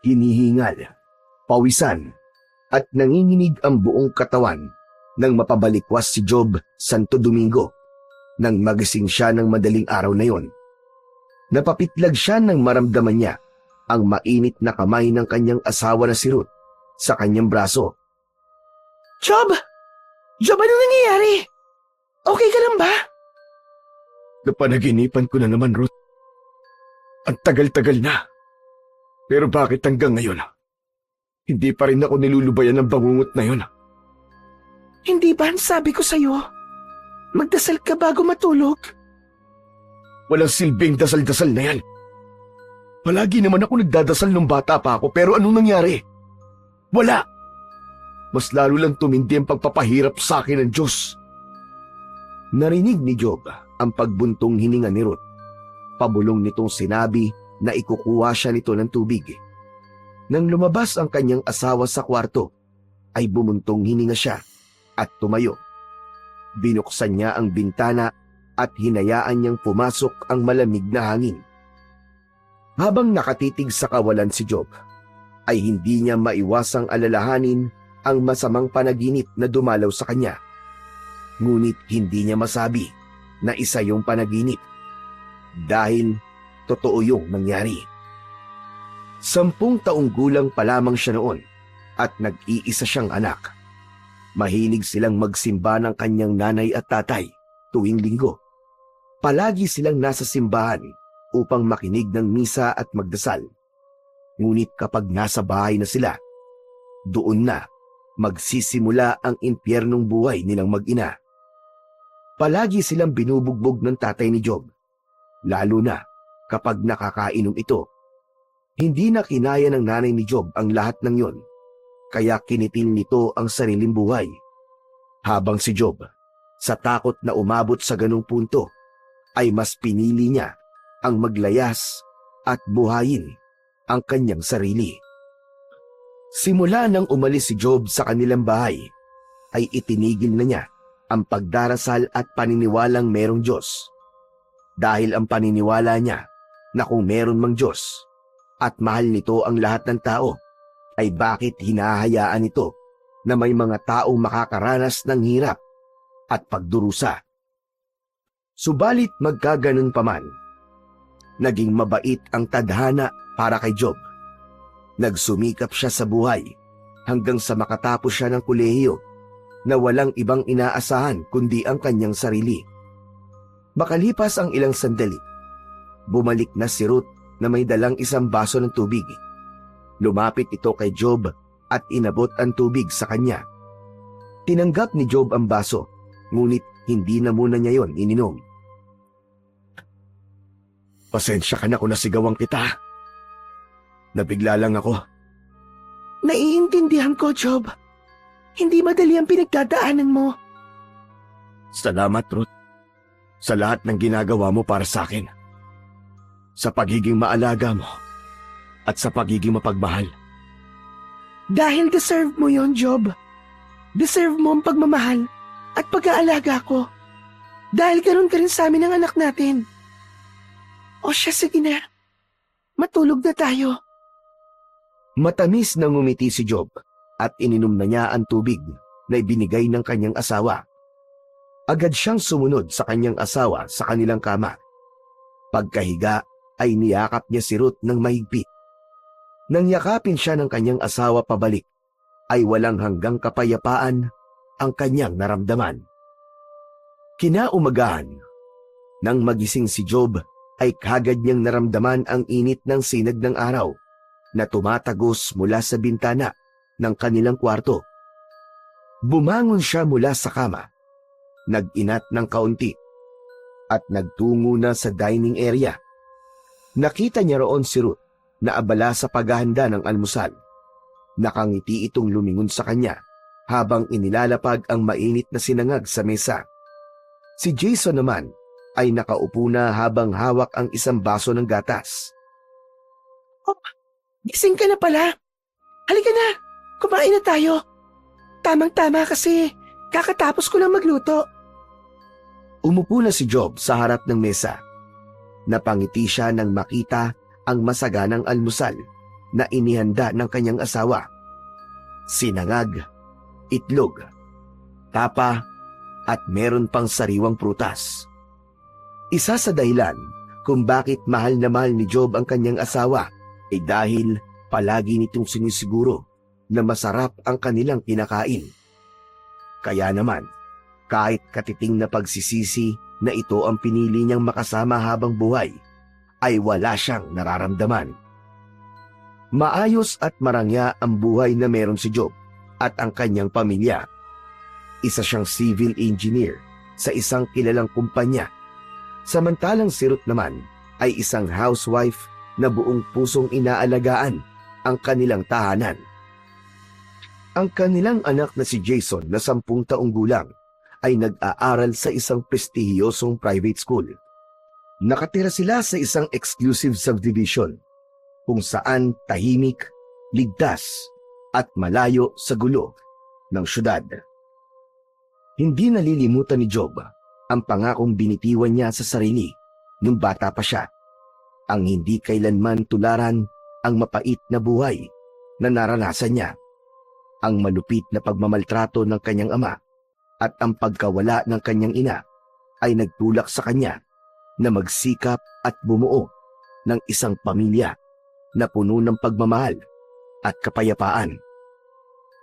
Hinihingal, pawisan, at nanginginig ang buong katawan nang mapabalikwas si Job Santo Domingo nang magising siya ng madaling araw na yon. Napapitlag siya nang maramdaman niya ang mainit na kamay ng kanyang asawa na si Ruth sa kanyang braso. Job! Job, anong nangyayari? Okay ka lang ba? Napanaginipan ko na naman, Ruth. Ang tagal-tagal na. Pero bakit hanggang ngayon? Hindi pa rin ako nilulubayan ng bangungot na yon. Hindi ba ang sabi ko sa'yo? Magdasal ka bago matulog? Walang silbing dasal-dasal na yan. Palagi naman ako nagdadasal nung bata pa ako, pero anong nangyari? Wala. Mas lalo lang tumindi ang pagpapahirap sa akin ng Diyos. Narinig ni Job ang pagbuntong hininga ni Ruth. Pabulong nitong sinabi na ikukuha siya nito ng tubig. Nang lumabas ang kanyang asawa sa kwarto, ay bumuntong hininga siya at tumayo. Binuksan niya ang bintana at hinayaan niyang pumasok ang malamig na hangin. Habang nakatitig sa kawalan si Job, ay hindi niya maiwasang alalahanin ang masamang panaginip na dumalaw sa kanya. Ngunit hindi niya masabi na isa yung panaginip dahil totoo yung nangyari. 10 taong gulang pa lamang siya noon at nag-iisa siyang anak. Mahilig silang magsimba ng kanyang nanay at tatay tuwing linggo. Palagi silang nasa simbahan upang makinig ng misa at magdasal. Ngunit kapag nasa bahay na sila, doon na magsisimula ang impyernong buhay nilang mag-ina. Palagi silang binubugbog ng tatay ni Job, lalo na kapag nakakainom ito. Hindi na kinaya ng nanay ni Job ang lahat ng yon, kaya kinitil nito ang sariling buhay. Habang si Job, sa takot na umabot sa ganung punto, ay mas pinili niya ang maglayas at buhayin ang kanyang sarili. Simula nang umalis si Job sa kanilang bahay, ay itinigil na niya ang pagdarasal at paniniwalang merong Diyos. Dahil ang paniniwala niya na kung meron mang Diyos at mahal nito ang lahat ng tao, ay bakit hinahayaan nito na may mga taong makakaranas ng hirap at pagdurusa. Subalit magkaganon pa man, naging mabait ang tadhana para kay Job. Nagsumikap siya sa buhay hanggang sa makatapos siya ng kolehiyo na walang ibang inaasahan kundi ang kanyang sarili. Makalipas ang ilang sandali, bumalik na si Ruth na may dalang isang baso ng tubig. Lumapit ito kay Job at inabot ang tubig sa kanya. Tinanggap ni Job ang baso, ngunit hindi na muna niya yon ininom. Pasensya ka na kung nasigawan kita. Nabigla lang ako. Naiintindihan ko, Job. Hindi madali ang pinagdadaanan mo. Salamat, Ruth, sa lahat ng ginagawa mo para sa akin. Sa pagiging maalaga mo at sa pagiging mapagmahal. Dahil deserve mo yon, Job. Deserve mo ang pagmamahal at pag-aalaga ko. Dahil ganoon ka rin sa amin ng anak natin. O siya, sige na. Matulog na tayo. Matamis na ngumiti si Job at ininom na niya ang tubig na ibinigay ng kanyang asawa. Agad siyang sumunod sa kanyang asawa sa kanilang kama. Pagkahiga ay niyakap niya si Ruth ng mahigpit. Nang yakapin siya ng kanyang asawa pabalik, ay walang hanggang kapayapaan ang kanyang naramdaman. Kinaumagahan, nang magising si Job, ay kagad niyang naramdaman ang init ng sinag ng araw na tumatagos mula sa bintana ng kanilang kwarto. Bumangon siya mula sa kama, nag-inat ng kaunti, at nagtungo na sa dining area. Nakita niya roon si Ruth na abala sa paghahanda ng almusal. Nakangiti itong lumingon sa kanya habang inilalapag ang mainit na sinangag sa mesa. Si Jason naman ay nakaupo na habang hawak ang isang baso ng gatas. Oh, gising ka na pala. Halika na, kumain na tayo. Tamang-tama kasi kakatapos ko lang magluto. Umupo na si Job sa harap ng mesa. Napangiti siya nang makita ang masaganang almusal na inihanda ng kanyang asawa. Sinangag, itlog, tapa, at meron pang sariwang prutas. Isa sa dahilan kung bakit mahal na mahal ni Job ang kanyang asawa ay dahil palagi nitong sinisiguro na masarap ang kanilang kinakain. Kaya naman, kahit katiting na pagsisisi na ito ang pinili niyang makasama habang buhay, ay wala siyang nararamdaman. Maayos at marangya ang buhay na meron si Job at ang kanyang pamilya. Isa siyang civil engineer sa isang kilalang kumpanya, samantalang si Ruth naman ay isang housewife na buong pusong inaalagaan ang kanilang tahanan. Ang kanilang anak na si Jason na 10 taong gulang ay nag-aaral sa isang prestihiyosong private school. Nakatira sila sa isang exclusive subdivision kung saan tahimik, ligtas at malayo sa gulo ng syudad. Hindi nalilimutan ni Job ang pangakong binitiwan niya sa sarili nung bata pa siya, ang hindi kailanman tularan ang mapait na buhay na naranasan niya, ang malupit na pagmamaltrato ng kanyang ama at ang pagkawala ng kanyang ina ay nagtulak sa kanya na magsikap at bumuo ng isang pamilya na puno ng pagmamahal at kapayapaan.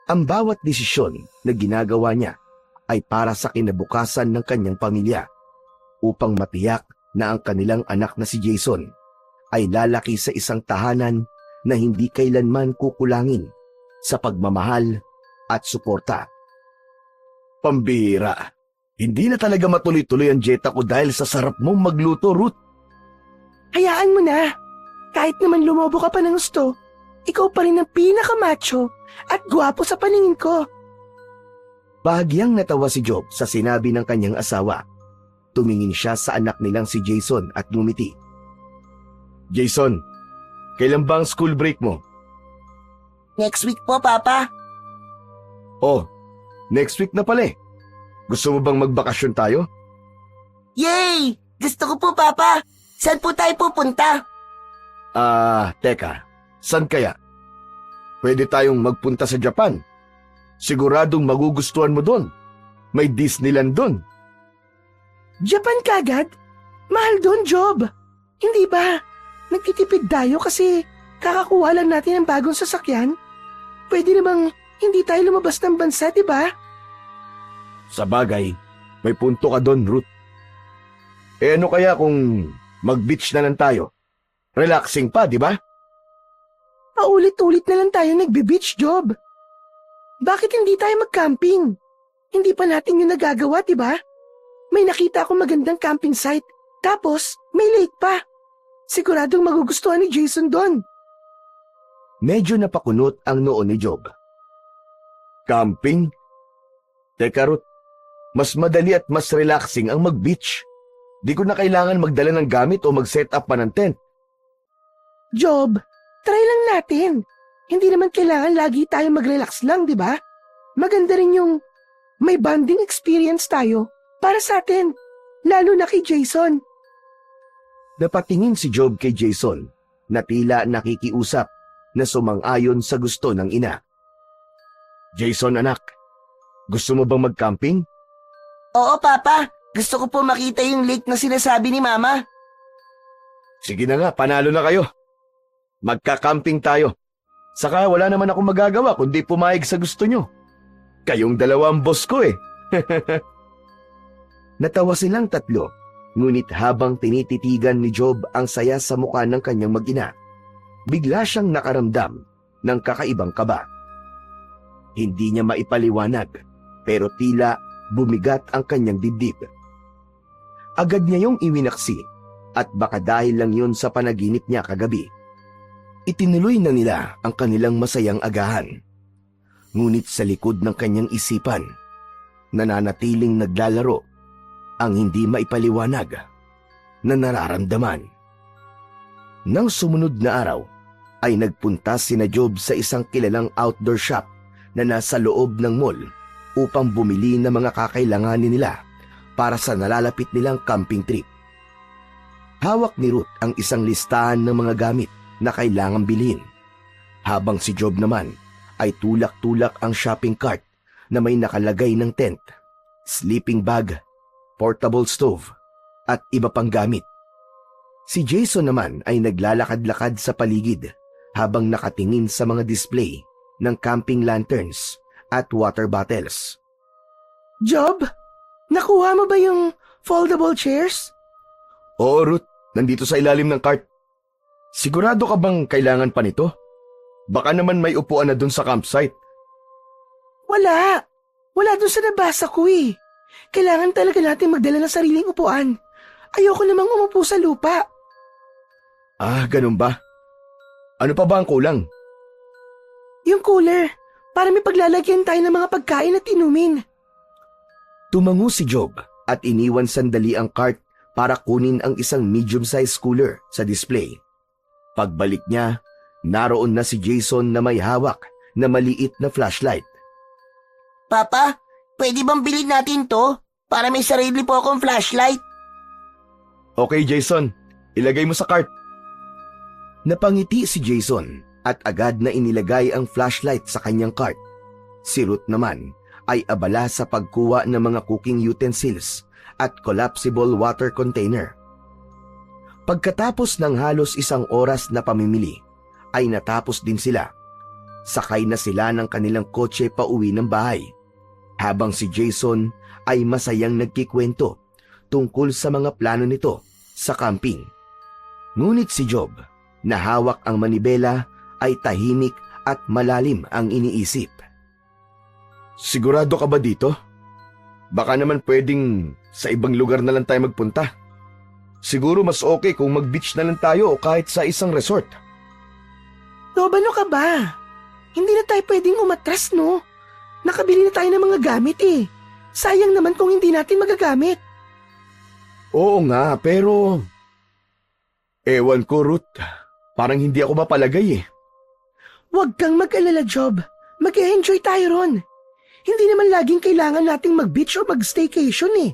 Ang bawat desisyon na ginagawa niya ay para sa kinabukasan ng kanyang pamilya upang matiyak na ang kanilang anak na si Jason ay lalaki sa isang tahanan na hindi kailanman kukulangin sa pagmamahal at suporta. Pambihira, hindi na talaga matuloy-tuloy ang dieta ko dahil sa sarap mong magluto, Ruth. Hayaan mo na. Kahit naman lumobo ka pa ng gusto, ikaw pa rin ang pinakamacho at gwapo sa paningin ko. Bahagyang natawa si Job sa sinabi ng kanyang asawa. Tumingin siya sa anak nilang si Jason at ngumiti. Jason, kailan ba ang school break mo? Next week po, Papa. Oh, next week na pala eh. Gusto mo bang magbakasyon tayo? Yay! Gusto ko po, Papa. Saan po tayo pupunta? Teka. Saan kaya? Pwede tayong magpunta sa Japan. Siguradong magugustuhan mo doon. May Disneyland doon. Japan kagad? Mahal doon, Job. Hindi ba? Nagtitipid tayo kasi kakakuha lang natin ng bagong sasakyan. Pwede namang hindi tayo lumabas ng bansa, di ba? Sa bagay, may punto ka doon, Ruth. Eh ano kaya kung mag-beach na lang tayo? Relaxing pa, di ba? Paulit-ulit na lang tayo nagbe-beach, Job. Bakit hindi tayo mag-camping? Hindi pa natin yung nagagawa, di ba? May nakita akong magandang camping site. Tapos, may lake pa. Siguradong magugustuhan ni Jason doon. Medyo napakunot ang noo ni Job. Camping? Teka, Ruth. Mas madali at mas relaxing ang mag-beach. Di ko na kailangan magdala ng gamit o mag-set up pa ng tent. Job, try lang natin. Hindi naman kailangan lagi tayo mag-relax lang, di ba? Maganda rin yung may bonding experience tayo para sa atin, lalo na kay Jason. Napatingin si Job kay Jason na tila nakikiusap na sumang-ayon sa gusto ng ina. Jason, anak, gusto mo bang mag-camping? Oo, Papa. Gusto ko po makita yung lake na sinasabi ni Mama. Sige na nga, panalo na kayo. Magka-camping tayo. Saka wala naman akong magagawa kundi pumayag sa gusto nyo. Kayong dalawa ang boss ko eh. Natawa silang tatlo, ngunit habang tinititigan ni Job ang saya sa mukha ng kanyang mag-ina, bigla siyang nakaramdam ng kakaibang kaba. Hindi niya maipaliwanag, pero tila bumigat ang kanyang dibdib. Agad niya yung iwinaksi at baka dahil lang yun sa panaginip niya kagabi. Itinuloy na nila ang kanilang masayang agahan. Ngunit sa likod ng kanyang isipan, nananatiling naglalaro ang hindi maipaliwanag na nararamdaman. Nang sumunod na araw, ay nagpunta sina Job sa isang kilalang outdoor shop na nasa loob ng mall upang bumili ng mga kakailanganin nila para sa nalalapit nilang camping trip. Hawak ni Ruth ang isang listahan ng mga gamit na kailangang bilhin Habang si Job naman ay tulak-tulak ang shopping cart na may nakalagay ng tent, sleeping bag, portable stove, at iba pang gamit. Si Jason naman ay naglalakad-lakad sa paligid habang nakatingin sa mga display ng camping lanterns at water bottles. Job, nakuha mo ba yung foldable chairs? Oo, Ruth. Nandito sa ilalim ng cart. Sigurado ka bang kailangan pa nito? Baka naman may upuan na dun sa campsite. Wala. Wala dun sa nabasa ko eh. Kailangan talaga natin magdala ng sariling upuan. Ayoko namang umupo sa lupa. Ah, ganun ba? Ano pa ba ang kulang? Yung cooler, para may paglalagyan tayo ng mga pagkain at inumin. Tumango si Job at iniwan sandali ang cart para kunin ang isang medium-sized cooler sa display. Pagbalik niya, naroon na si Jason na may hawak na maliit na flashlight. Papa, pwede bang bilhin natin to? Para may sarili po akong flashlight. Okay, Jason. Ilagay mo sa cart. Napangiti si Jason at agad na inilagay ang flashlight sa kanyang cart. Si Ruth naman ay abala sa pagkuha ng mga cooking utensils at collapsible water container. Pagkatapos ng halos 1 oras na pamimili, ay natapos din sila. Sakay na sila ng kanilang kotse pauwi ng bahay, habang si Jason ay masayang nagkikwento tungkol sa mga plano nito sa camping. Ngunit si Job, na hawak ang manibela, ay tahimik at malalim ang iniisip. Sigurado ka ba dito? Baka naman pwedeng sa ibang lugar na lang tayo magpunta. Siguro mas okay kung mag-beach na lang tayo o kahit sa isang resort. Rob, ano ka ba? Hindi na tayo pwedeng umatras, no? Nakabili na tayo ng mga gamit eh. Sayang naman kung hindi natin magagamit. Oo nga, pero... Ewan ko, Ruth. Parang hindi ako mapalagay eh. Huwag kang mag-alala, Job. Mag-e-enjoy tayo ron. Hindi naman laging kailangan nating mag-beach o mag-staycation eh.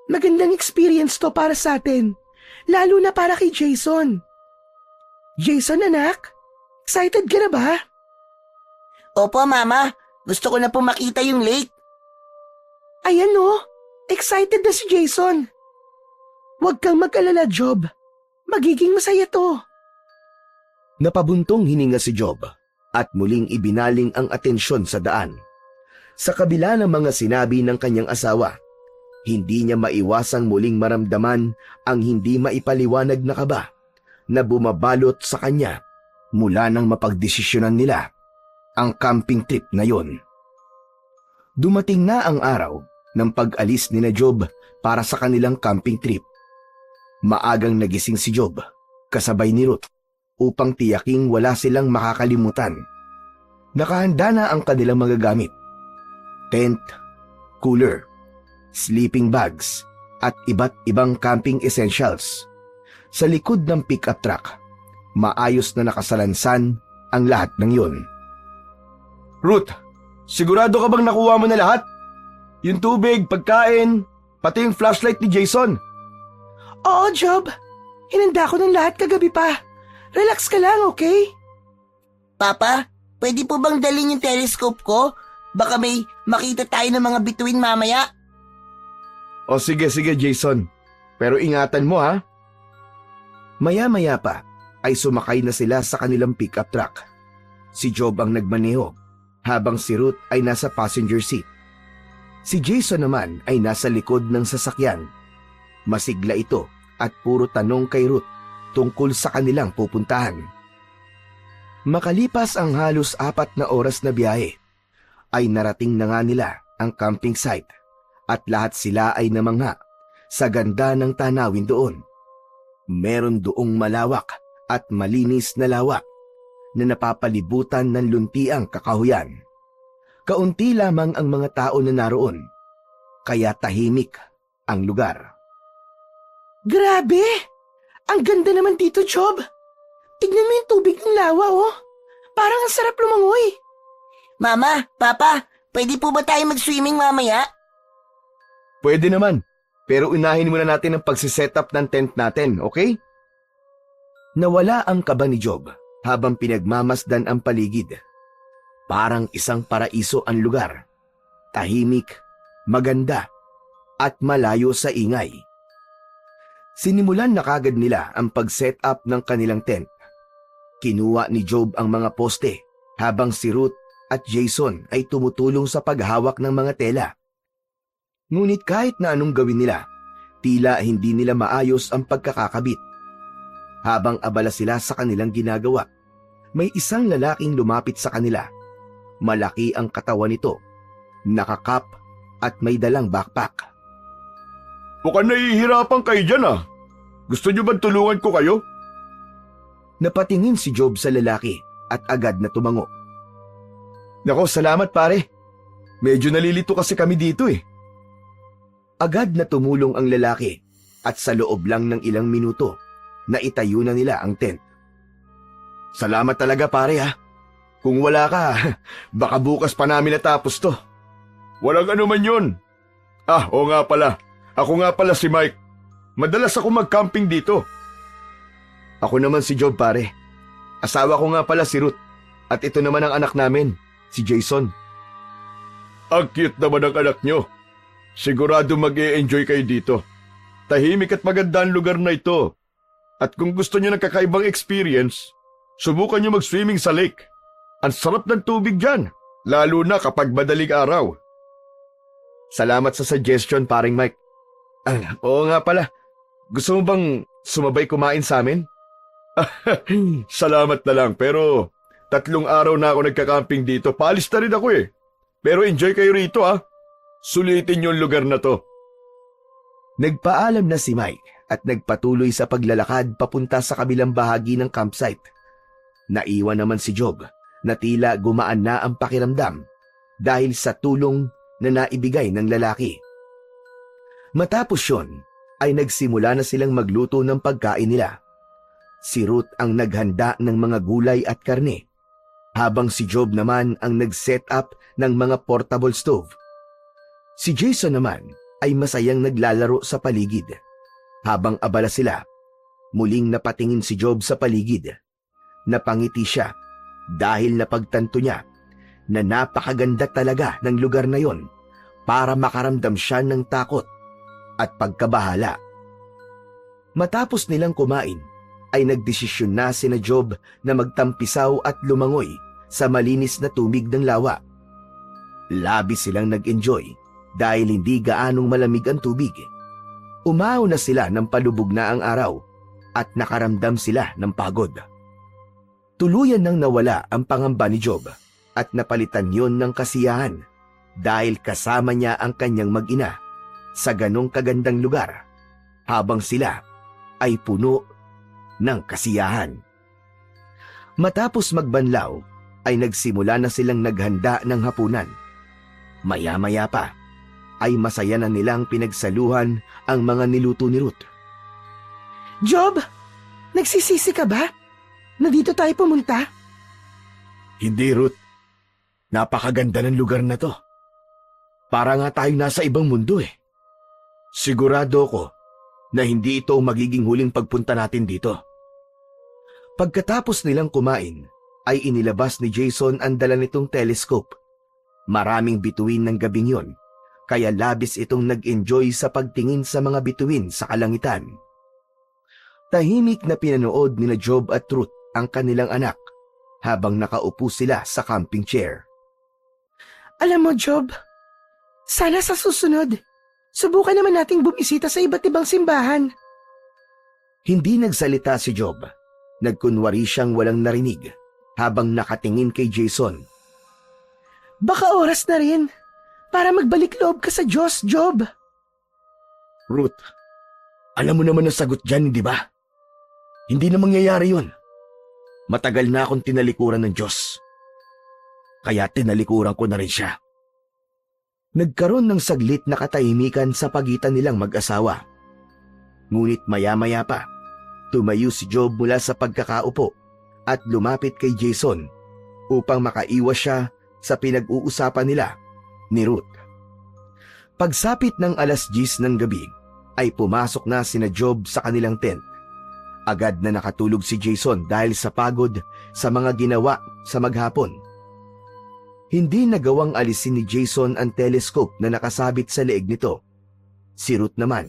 Magandang experience to para sa atin, lalo na para kay Jason. Jason, anak, excited ka na ba? Opo, Mama. Gusto ko na po makita yung lake. Ayan oh, excited na si Jason. Huwag kang mag-alala, Job. Magiging masaya to. Napabuntong hininga si Job at muling ibinaling ang atensyon sa daan. Sa kabila ng mga sinabi ng kanyang asawa, hindi niya maiwasang muling maramdaman ang hindi maipaliwanag na kaba na bumabalot sa kanya mula nang mapagdesisyonan nila ang camping trip na yon. Dumating na ang araw ng pag-alis ni Job para sa kanilang camping trip. Maagang nagising si Job kasabay ni Ruth upang tiyaking wala silang makakalimutan. Nakahanda na ang kanilang mga gamit: tent, cooler, sleeping bags, at iba't ibang camping essentials. Sa likod ng pick-up truck, maayos na nakasalansan ang lahat ng yun. Ruth, sigurado ka bang nakuha mo na lahat? Yung tubig, pagkain, pati yung flashlight ni Jason. Oo, Job. Hinanda ko ng lahat kagabi pa. Relax ka lang, okay? Papa, pwede po bang dalhin yung telescope ko? Baka may makita tayo ng mga bituin mamaya. O sige, Jason. Pero ingatan mo ha. Maya-maya pa ay sumakay na sila sa kanilang pick-up truck. Si Job ang nagmaneho habang si Ruth ay nasa passenger seat. Si Jason naman ay nasa likod ng sasakyan. Masigla ito at puro tanong kay Ruth tungkol sa kanilang pupuntahan. Makalipas ang halos 4 na oras na biyahe, ay narating na nga nila ang camping site at lahat sila ay namangha sa ganda ng tanawin doon. Meron doong malawak at malinis na lawa na napapalibutan ng luntiang kakahuyan. Kaunti lamang ang mga tao na naroon, kaya tahimik ang lugar. Grabe! Ang ganda naman dito, Job. Tignan mo yung tubig ng lawa, oh. Parang ang sarap lumangoy. Mama, Papa, pwede po ba tayo mag-swimming mamaya? Pwede naman, pero unahin muna natin ang pagsiset up ng tent natin, okay? Nawala ang kaba ni Job habang pinagmamasdan ang paligid. Parang isang paraiso ang lugar. Tahimik, maganda, at malayo sa ingay. Sinimulan na kagad nila ang pag-set up ng kanilang tent. Kinuha ni Job ang mga poste habang si Ruth at Jason ay tumutulong sa paghawak ng mga tela. Ngunit kahit na anong gawin nila, tila hindi nila maayos ang pagkakakabit. Habang abala sila sa kanilang ginagawa, may isang lalaking lumapit sa kanila. Malaki ang katawan nito, nakakap at may dalang backpack. Mukhang nahihirapan kayo dyan ah. Gusto niyo bang tulungan ko kayo? Napatingin si Job sa lalaki at agad na tumango. Nako, salamat pare. Medyo nalilito kasi kami dito eh. Agad na tumulong ang lalaki at sa loob lang ng ilang minuto, naitayo na nila ang tent. Salamat talaga pare ha. Kung wala ka, baka bukas pa namin natapos to. Walang anuman yun. Oo nga pala. Ako nga pala si Mike. Madalas ako mag-camping dito. Ako naman si Job pare. Asawa ko nga pala si Ruth. At ito naman ang anak namin, si Jason. Ang cute naman ang anak nyo. Sigurado mag-e-enjoy kayo dito. Tahimik at maganda ang lugar na ito. At kung gusto nyo ng kakaibang experience, subukan nyo mag-swimming sa lake. Ang sarap ng tubig dyan, lalo na kapag madaling araw. Salamat sa suggestion, paring Mike. Oo nga pala. Gusto mo bang sumabay kumain sa amin? Salamat na lang, pero 3 araw na ako nagka-camping dito. Paalis na rin ako eh. Pero enjoy kayo rito ah. Sulitin yung lugar na to. Nagpaalam na si Mike at nagpatuloy sa paglalakad papunta sa kabilang bahagi ng campsite. Naiwan naman si Job na tila gumaan na ang pakiramdam dahil sa tulong na naibigay ng lalaki. Matapos yun, ay nagsimula na silang magluto ng pagkain nila. Si Ruth ang naghanda ng mga gulay at karne, habang si Job naman ang nag-set up ng mga portable stove. Si Jason naman ay masayang naglalaro sa paligid. Habang abala sila, muling napatingin si Job sa paligid. Napangiti siya dahil napagtanto niya na napakaganda talaga ng lugar na yon para makaramdam siya ng takot at pagkabahala. Matapos nilang kumain, ay nagdesisyon na sina Job na magtampisaw at lumangoy sa malinis na tubig ng lawa. Labis silang nag-enjoy dahil hindi gaanong malamig ang tubig. Umaw na sila ng palubog na ang araw at nakaramdam sila ng pagod. Tuluyan nang nawala ang pangamba ni Job at napalitan yon ng kasiyahan dahil kasama niya ang kanyang mag-ina sa ganong kagandang lugar habang sila ay puno ng kasiyahan. Matapos magbanlaw ay nagsimula na silang naghanda ng hapunan. Maya-maya pa ay masaya na nilang pinagsaluhan ang mga niluto ni Ruth. Job, nagsisisi ka ba? Na dito tayo pumunta? Hindi, Ruth. Napakaganda ng lugar na to. Para nga tayo nasa ibang mundo eh. Sigurado ko na hindi ito ang magiging huling pagpunta natin dito. Pagkatapos nilang kumain, ay inilabas ni Jason ang dala nitong telescope. Maraming bituin ng gabing yon, kaya labis itong nag-enjoy sa pagtingin sa mga bituin sa kalangitan. Tahimik na pinanood nila Job at Ruth ang kanilang anak habang nakaupo sila sa camping chair. Alam mo, Job, sana sa susunod, subukan naman nating bumisita sa iba't ibang simbahan. Hindi nagsalita si Job. Nagkunwari siyang walang narinig habang nakatingin kay Jason. Baka oras na rin para magbalik loob ka sa Diyos, Job. Ruth, alam mo naman ang sagot dyan, di ba? Hindi na mangyayari yun. Matagal na akong tinalikuran ng Diyos. Kaya tinalikuran ko na rin siya. Nagkaroon ng saglit na katahimikan sa pagitan nilang mag-asawa. Ngunit maya-maya pa, tumayo si Job mula sa pagkakaupo at lumapit kay Jason upang makaiwas siya sa pinag-uusapan nila ni Ruth. Pagsapit ng 10:00 ng gabi ay pumasok na sina Job sa kanilang tent Agad na nakatulog si Jason dahil sa pagod sa mga ginawa sa maghapon. Hindi nagawang alisin ni Jason ang telescope na nakasabit sa leeg nito. Si Ruth naman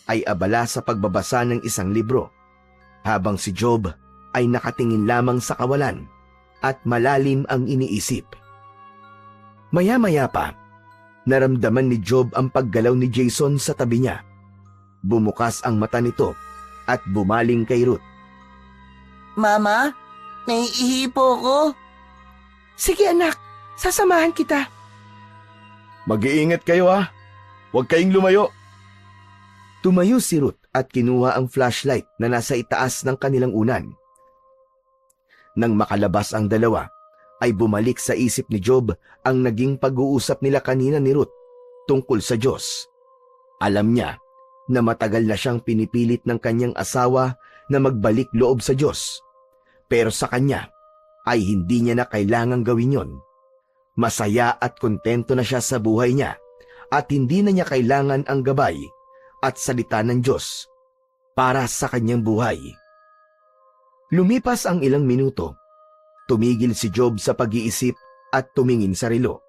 ay abala sa pagbabasa ng isang libro, habang si Job ay nakatingin lamang sa kawalan at malalim ang iniisip. Maya-maya pa, naramdaman ni Job ang paggalaw ni Jason sa tabi niya. Bumukas ang mata nito at bumaling kay Ruth. Mama, naiihi po ko. Sige anak, sasamahan kita. Mag-iingat kayo ha. Huwag kayong lumayo. Tumayo si Ruth at kinuha ang flashlight na nasa itaas ng kanilang unan. Nang makalabas ang dalawa, ay bumalik sa isip ni Job ang naging pag-uusap nila kanina ni Ruth tungkol sa Diyos. Alam niya na matagal na siyang pinipilit ng kanyang asawa na magbalik loob sa Diyos. Pero sa kanya ay hindi niya na kailangang gawin yon. Masaya at kontento na siya sa buhay niya at hindi na niya kailangan ang gabay at salita ng Diyos para sa kanyang buhay. Lumipas ang ilang minuto. Tumigil si Job sa pag-iisip at tumingin sa relo.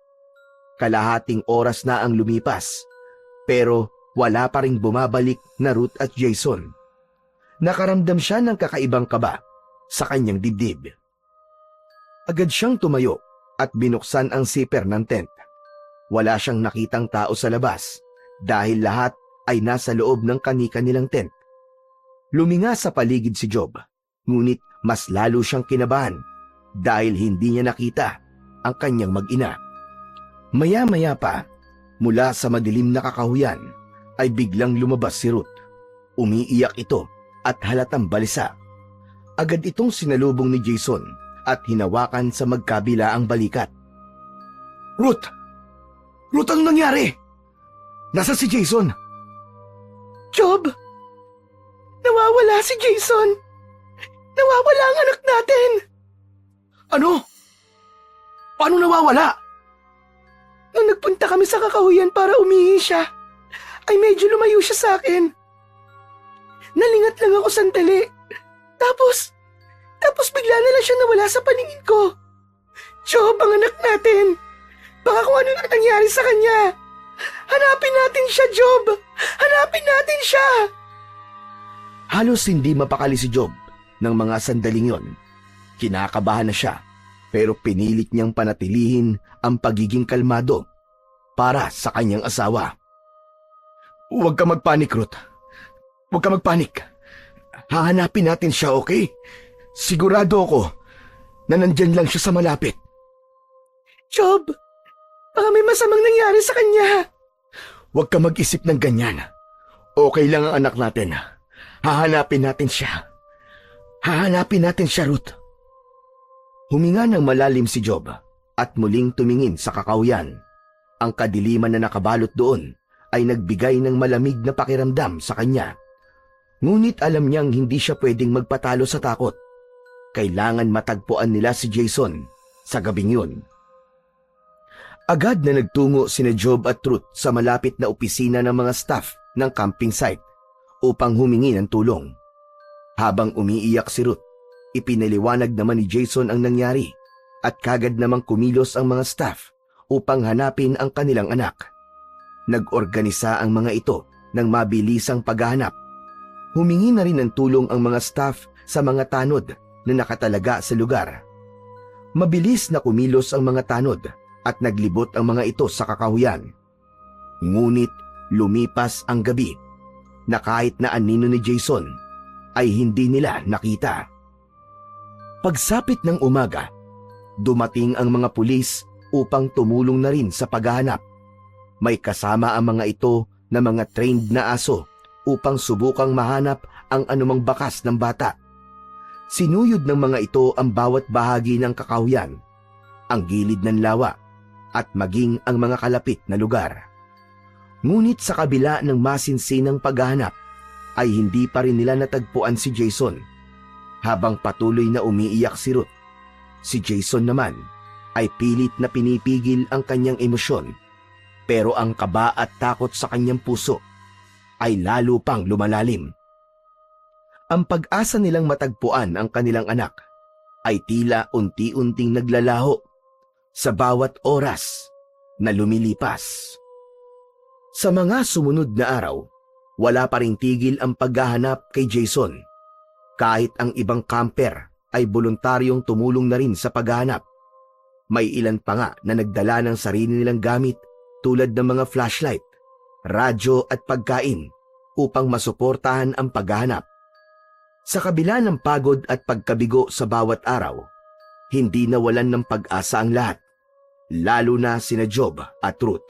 Kalahating oras na ang lumipas, pero wala pa ring bumabalik na Ruth at Jason. Nakaramdam siya ng kakaibang kaba sa kanyang dibdib. Agad siyang tumayo at binuksan ang zipper ng tent. Wala siyang nakitang tao sa labas dahil lahat ay nasa loob ng kani-kanilang tent. Luminga sa paligid si Job, ngunit mas lalo siyang kinabahan dahil hindi niya nakita ang kanyang mag-ina. Maya-maya pa, mula sa madilim na kakahuyan, ay biglang lumabas si Ruth. Umiiyak ito at halatang balisa. Agad itong sinalubong ni Jason at hinawakan sa magkabila ang balikat. Ruth! Ruth, anong nangyari? Nasa si Jason? Job! Nawawala si Jason! Nawawala ang anak natin! Ano? Paano nawawala? Nung nagpunta kami sa kakahuyan para umihi siya, ay medyo lumayo siya sa akin. Nalingat lang ako sandali. Tapos bigla na lang siya nawala sa paningin ko. Job, ang anak natin. Baka kung ano na nangyari sa kanya. Hanapin natin siya, Job. Hanapin natin siya. Halos hindi mapakali si Job ng mga sandaling yon. Kinakabahan na siya, pero pinilit niyang panatilihin ang pagiging kalmado para sa kanyang asawa. Huwag ka magpanik, Ruth. Huwag ka magpanik. Hahanapin natin siya, okay? Sigurado ako na nandyan lang siya sa malapit. Job, baka may masamang nangyari sa kanya. Huwag ka mag-isip ng ganyan. Okay lang ang anak natin. Hahanapin natin siya. Hahanapin natin siya, Ruth. Huminga ng malalim si Job at muling tumingin sa kakahuyan. Ang kadiliman na nakabalot doon ay nagbigay ng malamig na pakiramdam sa kanya. Ngunit alam niyang hindi siya pwedeng magpatalo sa takot. Kailangan matagpuan nila si Jason sa gabing yun. Agad na nagtungo sina Job at Ruth sa malapit na opisina ng mga staff ng camping site upang humingi ng tulong. Habang umiiyak si Ruth, ipinaliwanag naman ni Jason ang nangyari at kagad namang kumilos ang mga staff upang hanapin ang kanilang anak. Nag-organisa ang mga ito ng mabilisang paghahanap. Humingi na rin ng tulong ang mga staff sa mga tanod na nakatalaga sa lugar. Mabilis na kumilos ang mga tanod at naglibot ang mga ito sa kakahuyan. Ngunit lumipas ang gabi na kahit na anino ni Jason ay hindi nila nakita. Pagsapit ng umaga, dumating ang mga pulis upang tumulong na rin sa paghahanap. May kasama ang mga ito na mga trained na aso upang subukang mahanap ang anumang bakas ng bata. Sinuyod ng mga ito ang bawat bahagi ng kakahuyan, ang gilid ng lawa, at maging ang mga kalapit na lugar. Ngunit sa kabila ng masinsinang paghahanap, ay hindi pa rin nila natagpuan si Jason. Habang patuloy na umiiyak si Ruth, si Jason naman ay pilit na pinipigil ang kanyang emosyon, pero ang kaba at takot sa kanyang puso ay lalo pang lumalalim. Ang pag-asa nilang matagpuan ang kanilang anak ay tila unti-unting naglalaho sa bawat oras na lumilipas. Sa mga sumunod na araw, wala pa ring tigil ang paghahanap kay Jason. Kahit ang ibang camper ay voluntaryong tumulong na rin sa paghahanap. May ilan pa nga na nagdala ng sarili nilang gamit tulad ng mga flashlight, radyo at pagkain upang masuportahan ang paghahanap. Sa kabila ng pagod at pagkabigo sa bawat araw, hindi nawalan ng pag-asa ang lahat, lalo na sina Job at Ruth.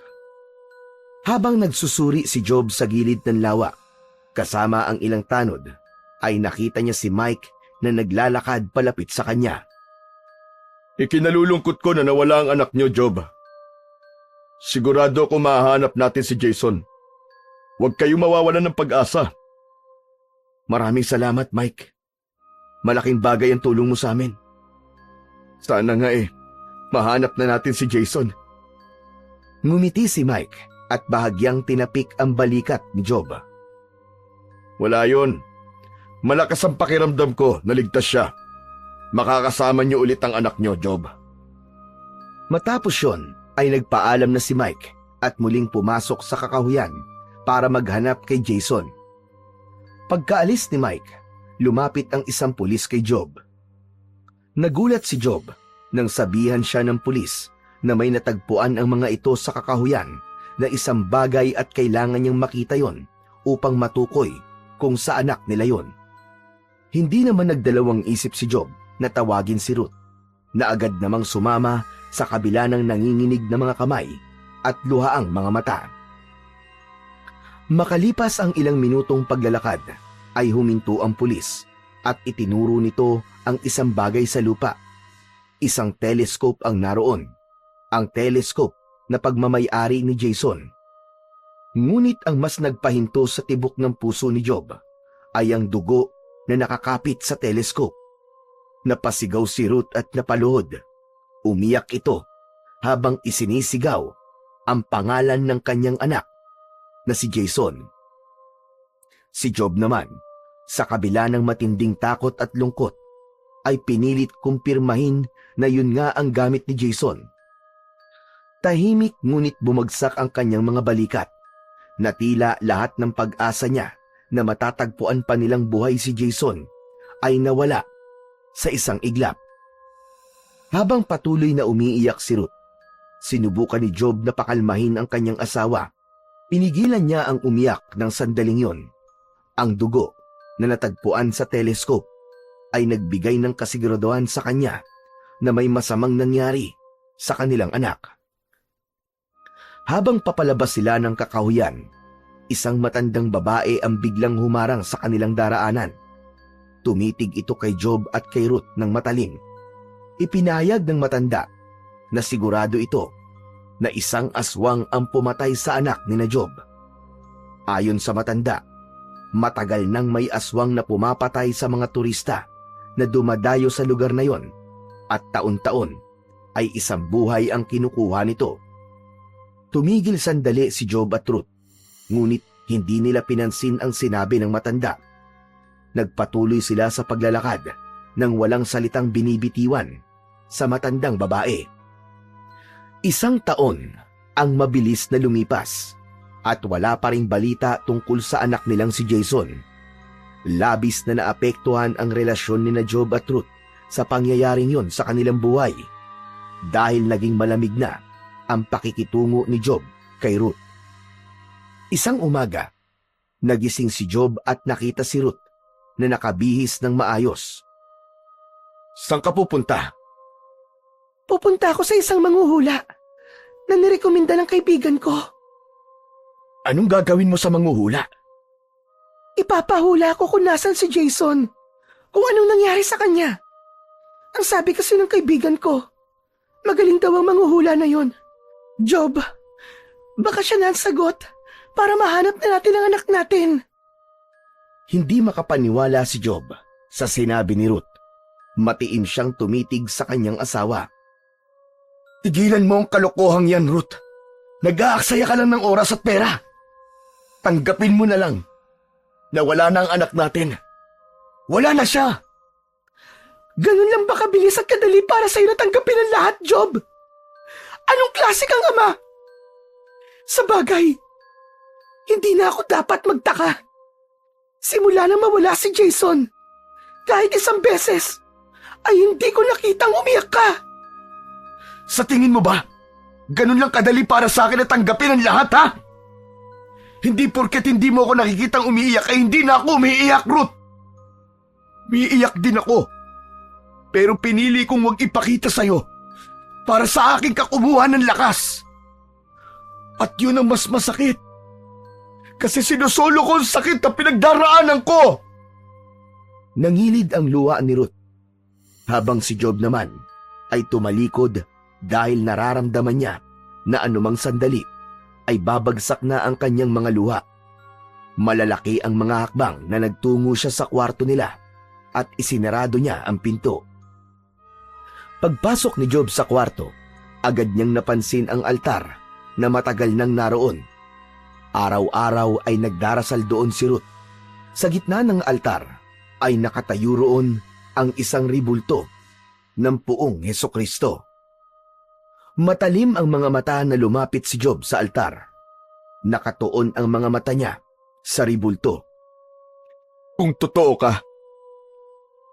Habang nagsusuri si Job sa gilid ng lawa, kasama ang ilang tanod, ay nakita niya si Mike na naglalakad palapit sa kanya. Ikinalulungkot ko na nawala ang anak niyo, Job. Sigurado ko mahahanap natin si Jason. Huwag kayo mawawalan ng pag-asa. Maraming salamat, Mike. Malaking bagay ang tulong mo sa amin. Sana nga mahanap na natin si Jason. Ngumiti si Mike at bahagyang tinapik ang balikat ni Job. Wala yon. Malakas ang pakiramdam ko na ligtas siya. Makakasama niyo ulit ang anak niyo, Job. Matapos yon ay nagpaalam na si Mike at muling pumasok sa kakahuyan para maghanap kay Jason. Pagkaalis ni Mike, lumapit ang isang pulis kay Job. Nagulat si Job nang sabihan siya ng pulis na may natagpuan ang mga ito sa kakahuyan na isang bagay at kailangan niyang makita yon upang matukoy kung sa anak nila yon. Hindi naman nagdalawang isip si Job na tawagin si Ruth, na agad namang sumama sa kabila ng nanginginig na mga kamay at luhaang mga mata. Makalipas ang ilang minutong paglalakad, ay huminto ang pulis at itinuro nito ang isang bagay sa lupa. Isang telescope ang naroon, ang telescope na pagmamay-ari ni Jason. Ngunit ang mas nagpahinto sa tibok ng puso ni Job ay ang dugo na nakakapit sa telescope. Napasigaw si Ruth at napaluhod. Umiyak ito habang isinisigaw ang pangalan ng kanyang anak na si Jason. Si Job naman, sa kabila ng matinding takot at lungkot, ay pinilit kumpirmahin na yun nga ang gamit ni Jason. Tahimik ngunit bumagsak ang kanyang mga balikat, na tila lahat ng pag-asa niya na matatagpuan pa nilang buhay si Jason ay nawala sa isang iglap. Habang patuloy na umiiyak si Ruth, sinubukan ni Job na pakalmahin ang kanyang asawa. Pinigilan niya ang umiyak ng sandaling yon. Ang dugo na natagpuan sa telescope ay nagbigay ng kasiguraduhan sa kanya na may masamang nangyari sa kanilang anak. Habang papalabas sila ng kakahuyan, isang matandang babae ang biglang humarang sa kanilang daraanan. Tumitig ito kay Job at kay Ruth ng matalim. Ipinahayag ng matanda na sigurado ito na isang aswang ang pumatay sa anak ni na Job. Ayon sa matanda, matagal nang may aswang na pumapatay sa mga turista na dumadayo sa lugar na yon at taon-taon ay isang buhay ang kinukuha nito. Tumigil sandali si Job at Ruth, ngunit hindi nila pinansin ang sinabi ng matanda. Nagpatuloy sila sa paglalakad nang walang salitang binibitiwan sa matandang babae. Isang taon ang mabilis na lumipas at wala pa ring balita tungkol sa anak nilang si Jason. Labis na naapektuhan ang relasyon ni na Job at Ruth sa pangyayaring yon sa kanilang buhay dahil naging malamig na ang pakikitungo ni Job kay Ruth. Isang umaga, nagising si Job at nakita si Ruth na nakabihis ng maayos. Saan ka pupunta? Pupunta ako sa isang manghuhula na nirekomenda ng kaibigan ko. Anong gagawin mo sa manghuhula? Ipapahula ko kung nasan si Jason, kung anong nangyari sa kanya. Ang sabi kasi ng kaibigan ko, magaling daw ang manghuhula na yon. Job, baka siya na ang sagot para mahanap na natin ang anak natin. Hindi makapaniwala si Job sa sinabi ni Ruth. Matiim siyang tumitig sa kanyang asawa. Tigilan mo ang kalokohang yan, Ruth. Nag-aaksaya ka lang ng oras at pera. Tanggapin mo na lang na wala na ang anak natin. Wala na siya. Ganun lang ba kabilis at kadali para sa'yo na tanggapin ang lahat, Job? Anong klase kang ama? Sa bagay, hindi na ako dapat magtaka. Simula na mawala si Jason, kahit isang beses, ay hindi ko nakitang umiyak ka. Sa tingin mo ba, ganun lang kadali para sa akin na tanggapin ang lahat, ha? Hindi porket hindi mo ako nakikitang umiiyak ay hindi na ako umiiyak, Ruth. Umiiyak din ako. Pero pinili kong huwag ipakita sa'yo para sa aking kakumuha ng lakas. At yun ang mas masakit. Kasi sinusolo ko ang sakit na pinagdaraanan ko. Nangilid ang luha ni Ruth, habang si Job naman ay tumalikod dahil nararamdaman niya na anumang sandali ay babagsak na ang kanyang mga luha. Malalaki ang mga hakbang na nagtungo siya sa kwarto nila at isinarado niya ang pinto. Pagpasok ni Job sa kwarto, agad niyang napansin ang altar na matagal nang naroon. Araw-araw ay nagdarasal doon si Ruth. Sa gitna ng altar ay nakatayo roon ang isang ribulto ng Puong Hesukristo. Matalim ang mga mata na lumapit si Job sa altar. Nakatuon ang mga mata niya sa ribulto. Kung totoo ka,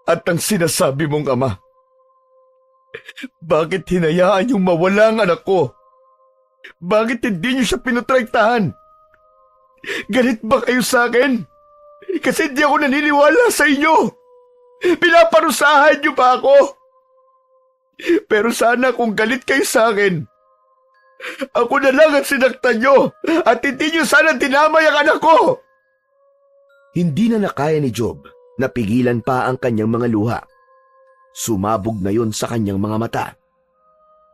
at ang sinasabi mong ama, bakit hinayaan yung mawala ang anak ko? Bakit hindi niyo siya pinutrektahan? Galit ba kayo sa akin? Kasi hindi ako naniniwala sa inyo. Pinaparusahan niyo pa ako. Pero sana kung galit kayo sa akin, ako na lang ang sinaktan niyo at hindi niyo sana tinamay ang anak ko. Hindi na nakaya ni Job na pigilan pa ang kanyang mga luha. Sumabog na yon sa kanyang mga mata.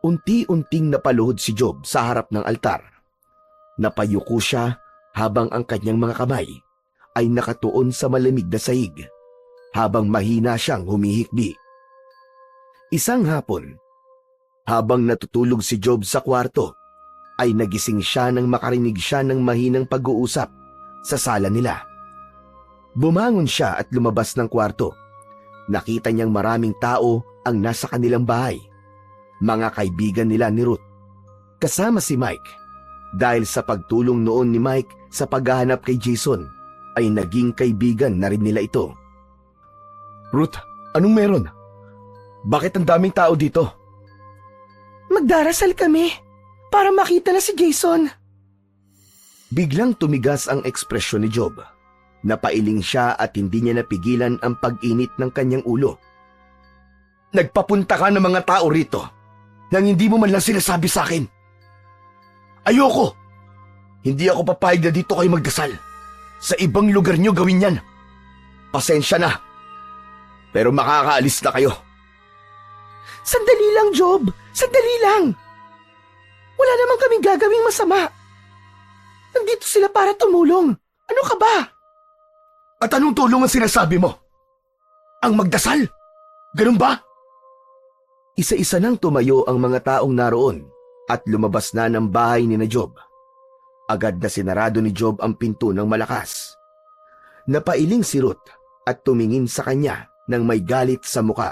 Unti-unting napaluhod si Job sa harap ng altar. Napayuko siya habang ang kanyang mga kamay ay nakatuon sa malamig na sahig, habang mahina siyang humihikbi. Isang hapon, habang natutulog si Job sa kwarto, ay nagising siya nang makarinig siya ng mahinang pag-uusap sa sala nila. Bumangon siya at lumabas ng kwarto. Nakita niyang maraming tao ang nasa kanilang bahay. Mga kaibigan nila ni Ruth. Kasama si Mike. Dahil sa pagtulong noon ni Mike sa paghahanap kay Jason, ay naging kaibigan na rin nila ito. Ruth, anong meron? Bakit ang daming tao dito? Magdarasal kami para makita na si Jason. Biglang tumigas ang ekspresyon ni Job. Napailing siya at hindi niya napigilan ang pag-init ng kanyang ulo. Nagpapunta ka ng mga tao rito nang hindi mo man lang sinasabi sa akin. Ayoko! Hindi ako papayag na dito kayo magdasal. Sa ibang lugar niyo gawin yan. Pasensya na. Pero makakaalis na kayo. Sandali lang, Job. Sandali lang. Wala naman kaming gagawing masama. Nandito sila para tumulong. Ano ka ba? At anong tulong ang sinasabi mo? Ang magdasal? Ganun ba? Isa-isa nang tumayo ang mga taong naroon at lumabas na ng bahay ni na Job. Agad na sinarado ni Job ang pinto ng malakas. Napailing si Ruth at tumingin sa kanya nang may galit sa muka.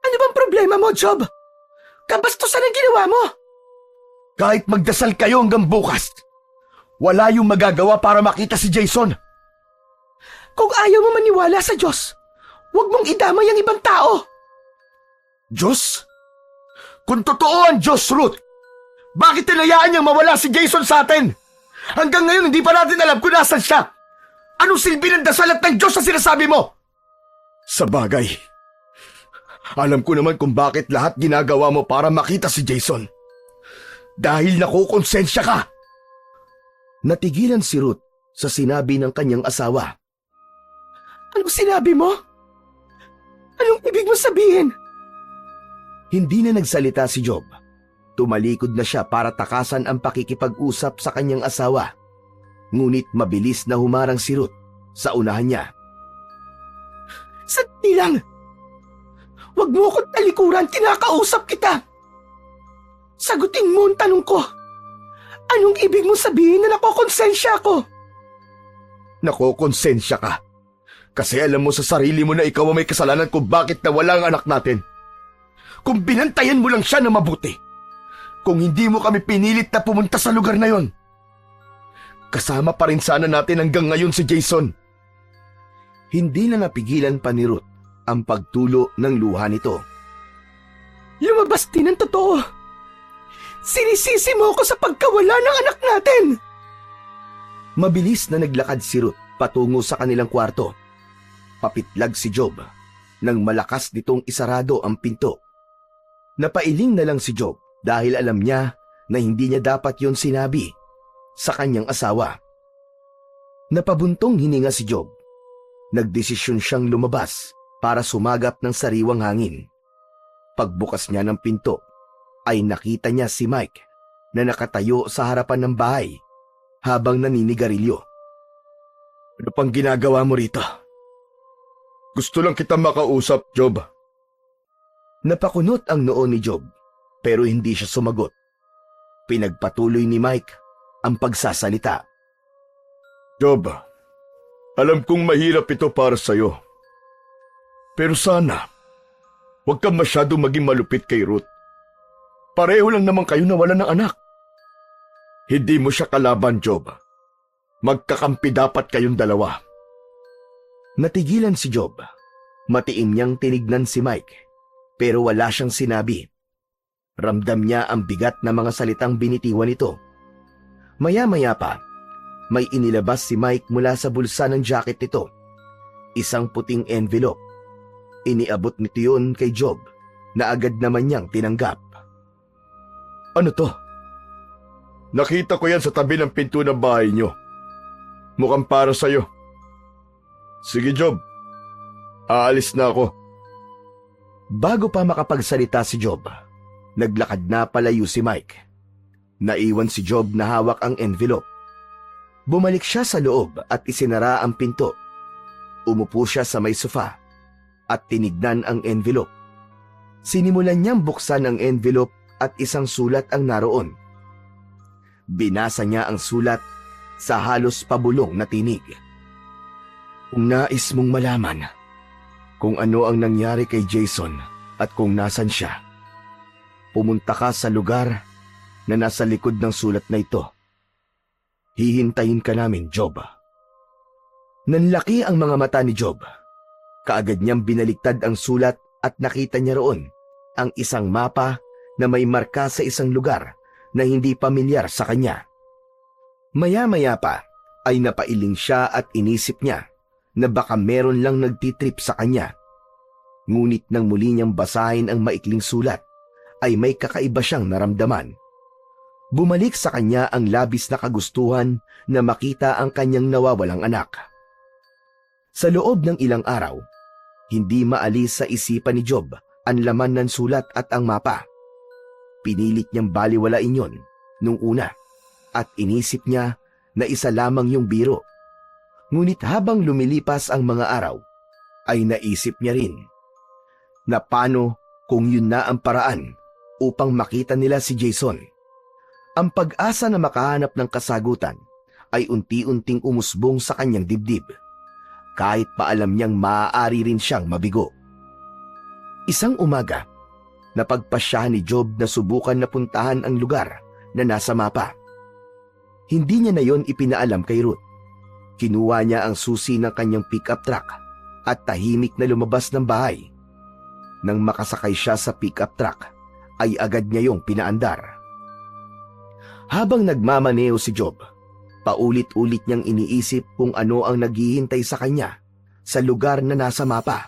Ano bang problema mo, Job? Kabastusan ang ginawa mo. Kahit magdasal kayo hanggang bukas, wala yung magagawa para makita si Jason. Kung ayaw mo maniwala sa Diyos, huwag mong idamay ang ibang tao. Diyos? Kung totoo ang Diyos, Ruth, bakit tinayaan niyang mawala si Jason sa atin? Hanggang ngayon hindi pa natin alam kung nasan siya. Anong silbi ng dasal at ng Diyos na sinasabi mo? Sa bagay, alam ko naman kung bakit lahat ginagawa mo para makita si Jason. Dahil nakukonsensya ka. Natigilan si Ruth sa sinabi ng kanyang asawa. Anong sinabi mo? Anong ibig mo sabihin? Hindi na nagsalita si Job. Tumalikod na siya para takasan ang pakikipag-usap sa kanyang asawa. Ngunit mabilis na humarang si Ruth sa unahan niya. Sandali lang. Huwag mo akong talikuran, kinakausap kita. Sagutin mo ang tanong ko. Anong ibig mo sabihin na nakokonsensya ako? Nakokonsensya ka Kasi alam mo sa sarili mo na ikaw ang may kasalanan kung bakit nawala ang anak natin. Kung binantayan mo lang siya na mabuti. Kung hindi mo kami pinilit na pumunta sa lugar na yon. Kasama pa rin sana natin hanggang ngayon si Jason. Hindi na napigilan pa ni Ruth ang pagtulo ng luha nito. Lumabas din ang totoo. Sinisisi mo ako sa pagkawala ng anak natin. Mabilis na naglakad si Ruth patungo sa kanilang kwarto. Papitlag si Job nang malakas nitong isarado ang pinto. Napailing na lang si Job dahil alam niya na hindi niya dapat yon sinabi sa kanyang asawa. Napabuntong hininga si Job. Nagdesisyon siyang lumabas para sumagap ng sariwang hangin. Pagbukas niya ng pinto, ay nakita niya si Mike na nakatayo sa harapan ng bahay habang naninigarilyo. Ano pang ginagawa mo rito? Gusto lang kita makausap, Job. Napakunot ang noo ni Job pero hindi siya sumagot. Pinagpatuloy ni Mike ang pagsasalita. Job, alam kong mahirap ito para sa'yo. Pero sana, huwag kang masyado maging malupit kay Ruth. Pareho lang naman kayo nawalan ng anak. Hindi mo siya kalaban, Job. Magkakampi dapat kayong dalawa. Natigilan si Job. Matiim niyang tinignan si Mike, pero wala siyang sinabi. Ramdam niya ang bigat na mga salitang binitiwan nito. Maya-maya pa, may inilabas si Mike mula sa bulsa ng jacket nito. Isang puting envelope. Iniabot nito yun kay Job na agad naman niyang tinanggap. Ano to? Nakita ko yan sa tabi ng pinto ng bahay niyo. Mukhang para sa'yo. Sige, Job. Aalis na ako. Bago pa makapagsalita si Job, naglakad na palayo si Mike. Naiwan si Job na hawak ang envelope. Bumalik siya sa loob at isinara ang pinto. Umupo siya sa may sofa at tinignan ang envelope. Sinimulan niyang buksan ang envelope at isang sulat ang naroon. Binasa niya ang sulat sa halos pabulong na tinig. Kung nais mong malaman kung ano ang nangyari kay Jason at kung nasan siya, pumunta ka sa lugar na nasa likod ng sulat na ito. Hihintayin ka namin, Job. Nanlaki ang mga mata ni Job. Kaagad niyang binaligtad ang sulat at nakita niya roon ang isang mapa na may marka sa isang lugar na hindi pamilyar sa kanya. Maya-maya pa ay napailing siya at inisip niya na baka meron lang nagtitrip sa kanya. Ngunit nang muli niyang basahin ang maikling sulat, ay may kakaiba siyang naramdaman. Bumalik sa kanya ang labis na kagustuhan na makita ang kanyang nawawalang anak. Sa loob ng ilang araw, hindi maalis sa isipan ni Job ang laman ng sulat at ang mapa. Pinilit niyang baliwalain yon nung una at inisip niya na isa lamang yung biro. Ngunit habang lumilipas ang mga araw, ay naisip niya rin na paano kung yun na ang paraan upang makita nila si Jason. Ang pag-asa na makahanap ng kasagutan ay unti-unting umusbong sa kanyang dibdib, kahit pa alam niyang maaari rin siyang mabigo. Isang umaga, napagpasya ni Job na subukan na puntahan ang lugar na nasa mapa. Hindi niya na yon ipinaalam kay Ruth. Kinuha niya ang susi ng kanyang pickup truck at tahimik na lumabas ng bahay. Nang makasakay siya sa pickup truck, ay agad niya yung pinaandar. Habang nagmamaneo si Job, paulit-ulit niyang iniisip kung ano ang naghihintay sa kanya sa lugar na nasa mapa.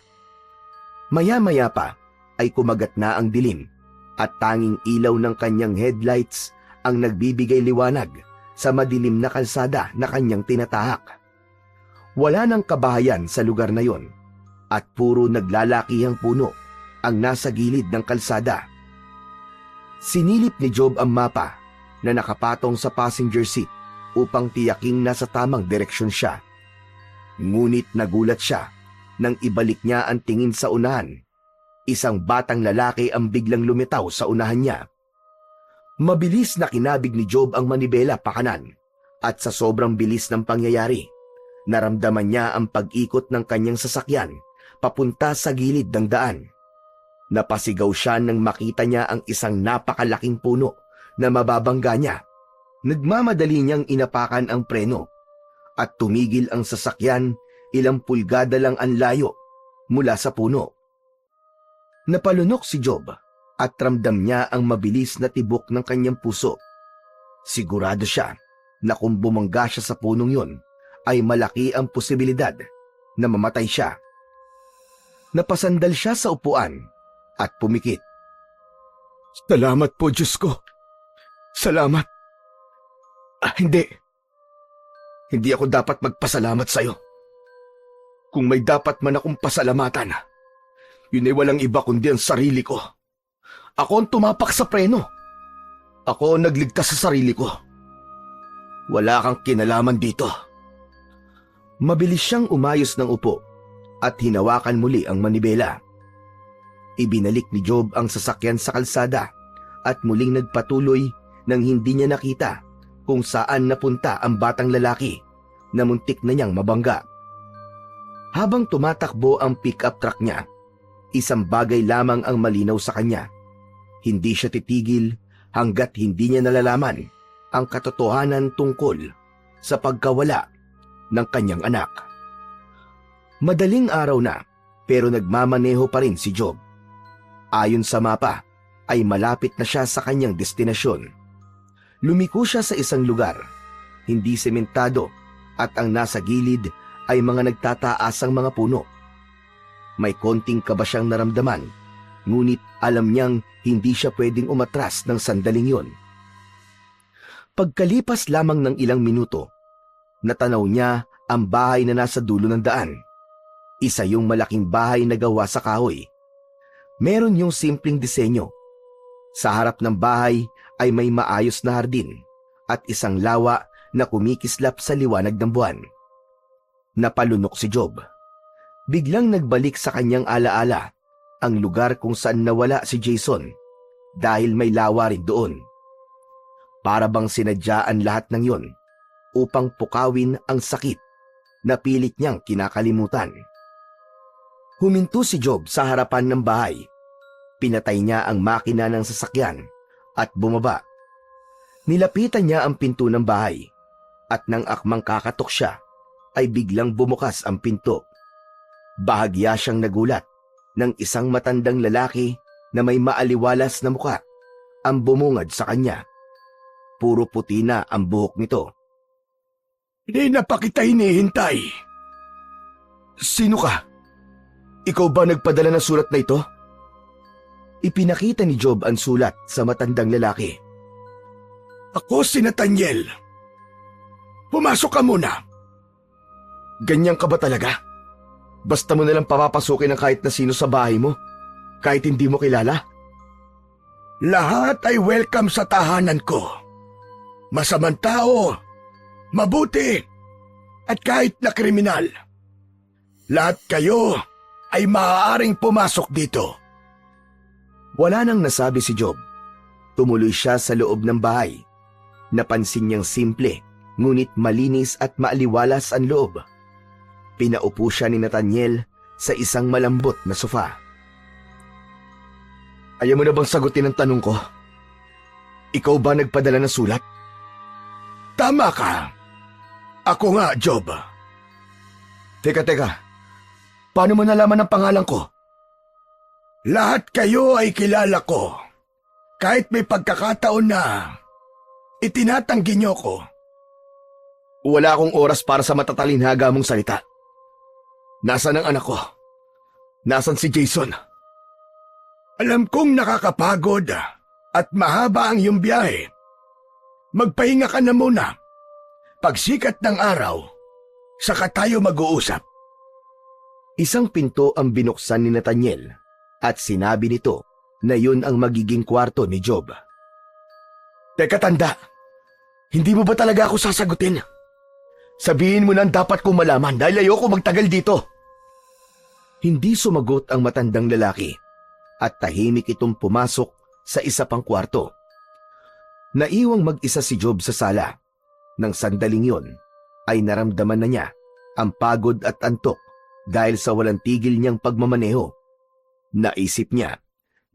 Maya-maya pa ay kumagat na ang dilim at tanging ilaw ng kanyang headlights ang nagbibigay liwanag sa madilim na kalsada na kanyang tinatahak. Wala nang kabahayan sa lugar na yon at puro naglalakihang puno ang nasa gilid ng kalsada. Sinilip ni Job ang mapa na nakapatong sa passenger seat upang tiyaking nasa tamang direksyon siya. Ngunit nagulat siya nang ibalik niya ang tingin sa unahan. Isang batang lalaki ang biglang lumitaw sa unahan niya. Mabilis na kinabig ni Job ang manibela pakanan at sa sobrang bilis ng pangyayari, Naramdaman niya ang pag-ikot ng kanyang sasakyan papunta sa gilid ng daan. Napasigaw siya nang makita niya ang isang napakalaking puno na mababangga niya. Nagmamadali niyang inapakan ang preno at tumigil ang sasakyan ilang pulgada lang ang layo mula sa puno. Napalunok si Job at ramdam niya ang mabilis na tibok ng kanyang puso. Sigurado siya na kung bumangga siya sa punong yun, ay malaki ang posibilidad na mamatay siya. Napasandal siya sa upuan at pumikit. Salamat po, Diyos ko. Salamat. Hindi. Hindi ako dapat magpasalamat sa'yo. Kung may dapat man akong pasalamatan, yun ay walang iba kundi ang sarili ko. Ako ang tumapak sa preno. Ako ang nagligtas sa sarili ko. Wala kang kinalaman dito. Mabilis siyang umayos ng upo at hinawakan muli ang manibela. Ibinalik ni Job ang sasakyan sa kalsada at muling nagpatuloy nang hindi niya nakita kung saan napunta ang batang lalaki na muntik na niyang mabangga. Habang tumatakbo ang pick-up truck niya, isang bagay lamang ang malinaw sa kanya. Hindi siya titigil hanggat hindi niya nalalaman ang katotohanan tungkol sa pagkawala ng kanyang anak. Madaling araw na pero nagmamaneho pa rin si Job. Ayon sa mapa ay malapit na siya sa kanyang destinasyon. Lumiko siya sa isang lugar, hindi sementado at ang nasa gilid ay mga nagtataasang mga puno. May konting kaba siyang naramdaman, ngunit alam niyang hindi siya pwedeng umatras ng sandaling yon. Pagkalipas lamang ng ilang minuto, natanaw niya ang bahay na nasa dulo ng daan. Isa yung malaking bahay na gawa sa kahoy. Meron yung simpleng disenyo. Sa harap ng bahay ay may maayos na hardin at isang lawa na kumikislap sa liwanag ng buwan. Napalunok si Job. Biglang nagbalik sa kanyang alaala ang lugar kung saan nawala si Jason dahil may lawa rin doon. Para bang sinadyaan lahat ng yon upang pukawin ang sakit na pilit niyang kinakalimutan. Huminto si Job sa harapan ng bahay. Pinatay niya ang makina ng sasakyan at bumaba. Nilapitan niya ang pinto ng bahay at nang akmang kakatok siya ay biglang bumukas ang pinto. Bahagya siyang nagulat ng isang matandang lalaki na may maaliwalas na muka ang bumungad sa kanya. Puro puti na ang buhok nito. Hindi na pa kita hinihintay. Sino ka? Ikaw ba nagpadala ng sulat na ito? Ipinakita ni Job ang sulat sa matandang lalaki. Ako si Nathaniel. Pumasok ka muna. Ganyan ka ba talaga? Basta mo nalang papapasukin ng kahit na sino sa bahay mo, kahit hindi mo kilala? Lahat ay welcome sa tahanan ko. Masamang tao, mabuti, at kahit na kriminal. Lahat kayo ay maaaring pumasok dito. Wala nang nasabi si Job. Tumuloy siya sa loob ng bahay. Napansin niyang simple, ngunit malinis at maaliwalas ang loob. Pinaupo siya ni Nathaniel sa isang malambot na sofa. Ayaw mo na bang sagutin ang tanong ko? Ikaw ba nagpadala ng sulat? Tama ka. Ako nga, Job. Teka. Paano mo nalaman ang pangalan ko? Lahat kayo ay kilala ko. Kahit may pagkakataon na itinatanggi niyo ko. Wala akong oras para sa matatalinhaga mong salita. Nasaan ang anak ko? Nasaan si Jason? Alam kong nakakapagod at mahaba ang iyong biyahe. Magpahinga ka na muna. Pagsikat ng araw, saka tayo mag-uusap. Isang pinto ang binuksan ni Nathaniel at sinabi nito na yun ang magiging kwarto ni Job. Teka tanda, hindi mo ba talaga ako sasagutin? Sabihin mo na ang dapat kong malaman dahil ayoko magtagal dito. Hindi sumagot ang matandang lalaki at tahimik itong pumasok sa isa pang kwarto. Naiwang mag-isa si Job sa sala. Nang sandaling yon ay naramdaman na niya ang pagod at antok dahil sa walang tigil niyang pagmamaneho. Naisip niya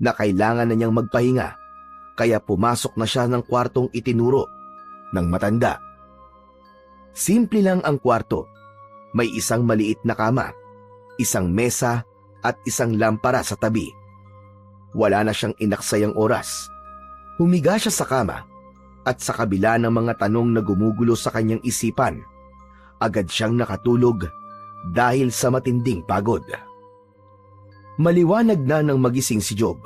na kailangan na niyang magpahinga, kaya pumasok na siya ng kwartong itinuro ng matanda. Simple lang ang kwarto. May isang maliit na kama, isang mesa at isang lampara sa tabi. Wala na siyang inaksayang oras. Humiga siya sa kama at sa kabila ng mga tanong na gumugulo sa kanyang isipan, agad siyang nakatulog dahil sa matinding pagod. Maliwanag na nang magising si Job.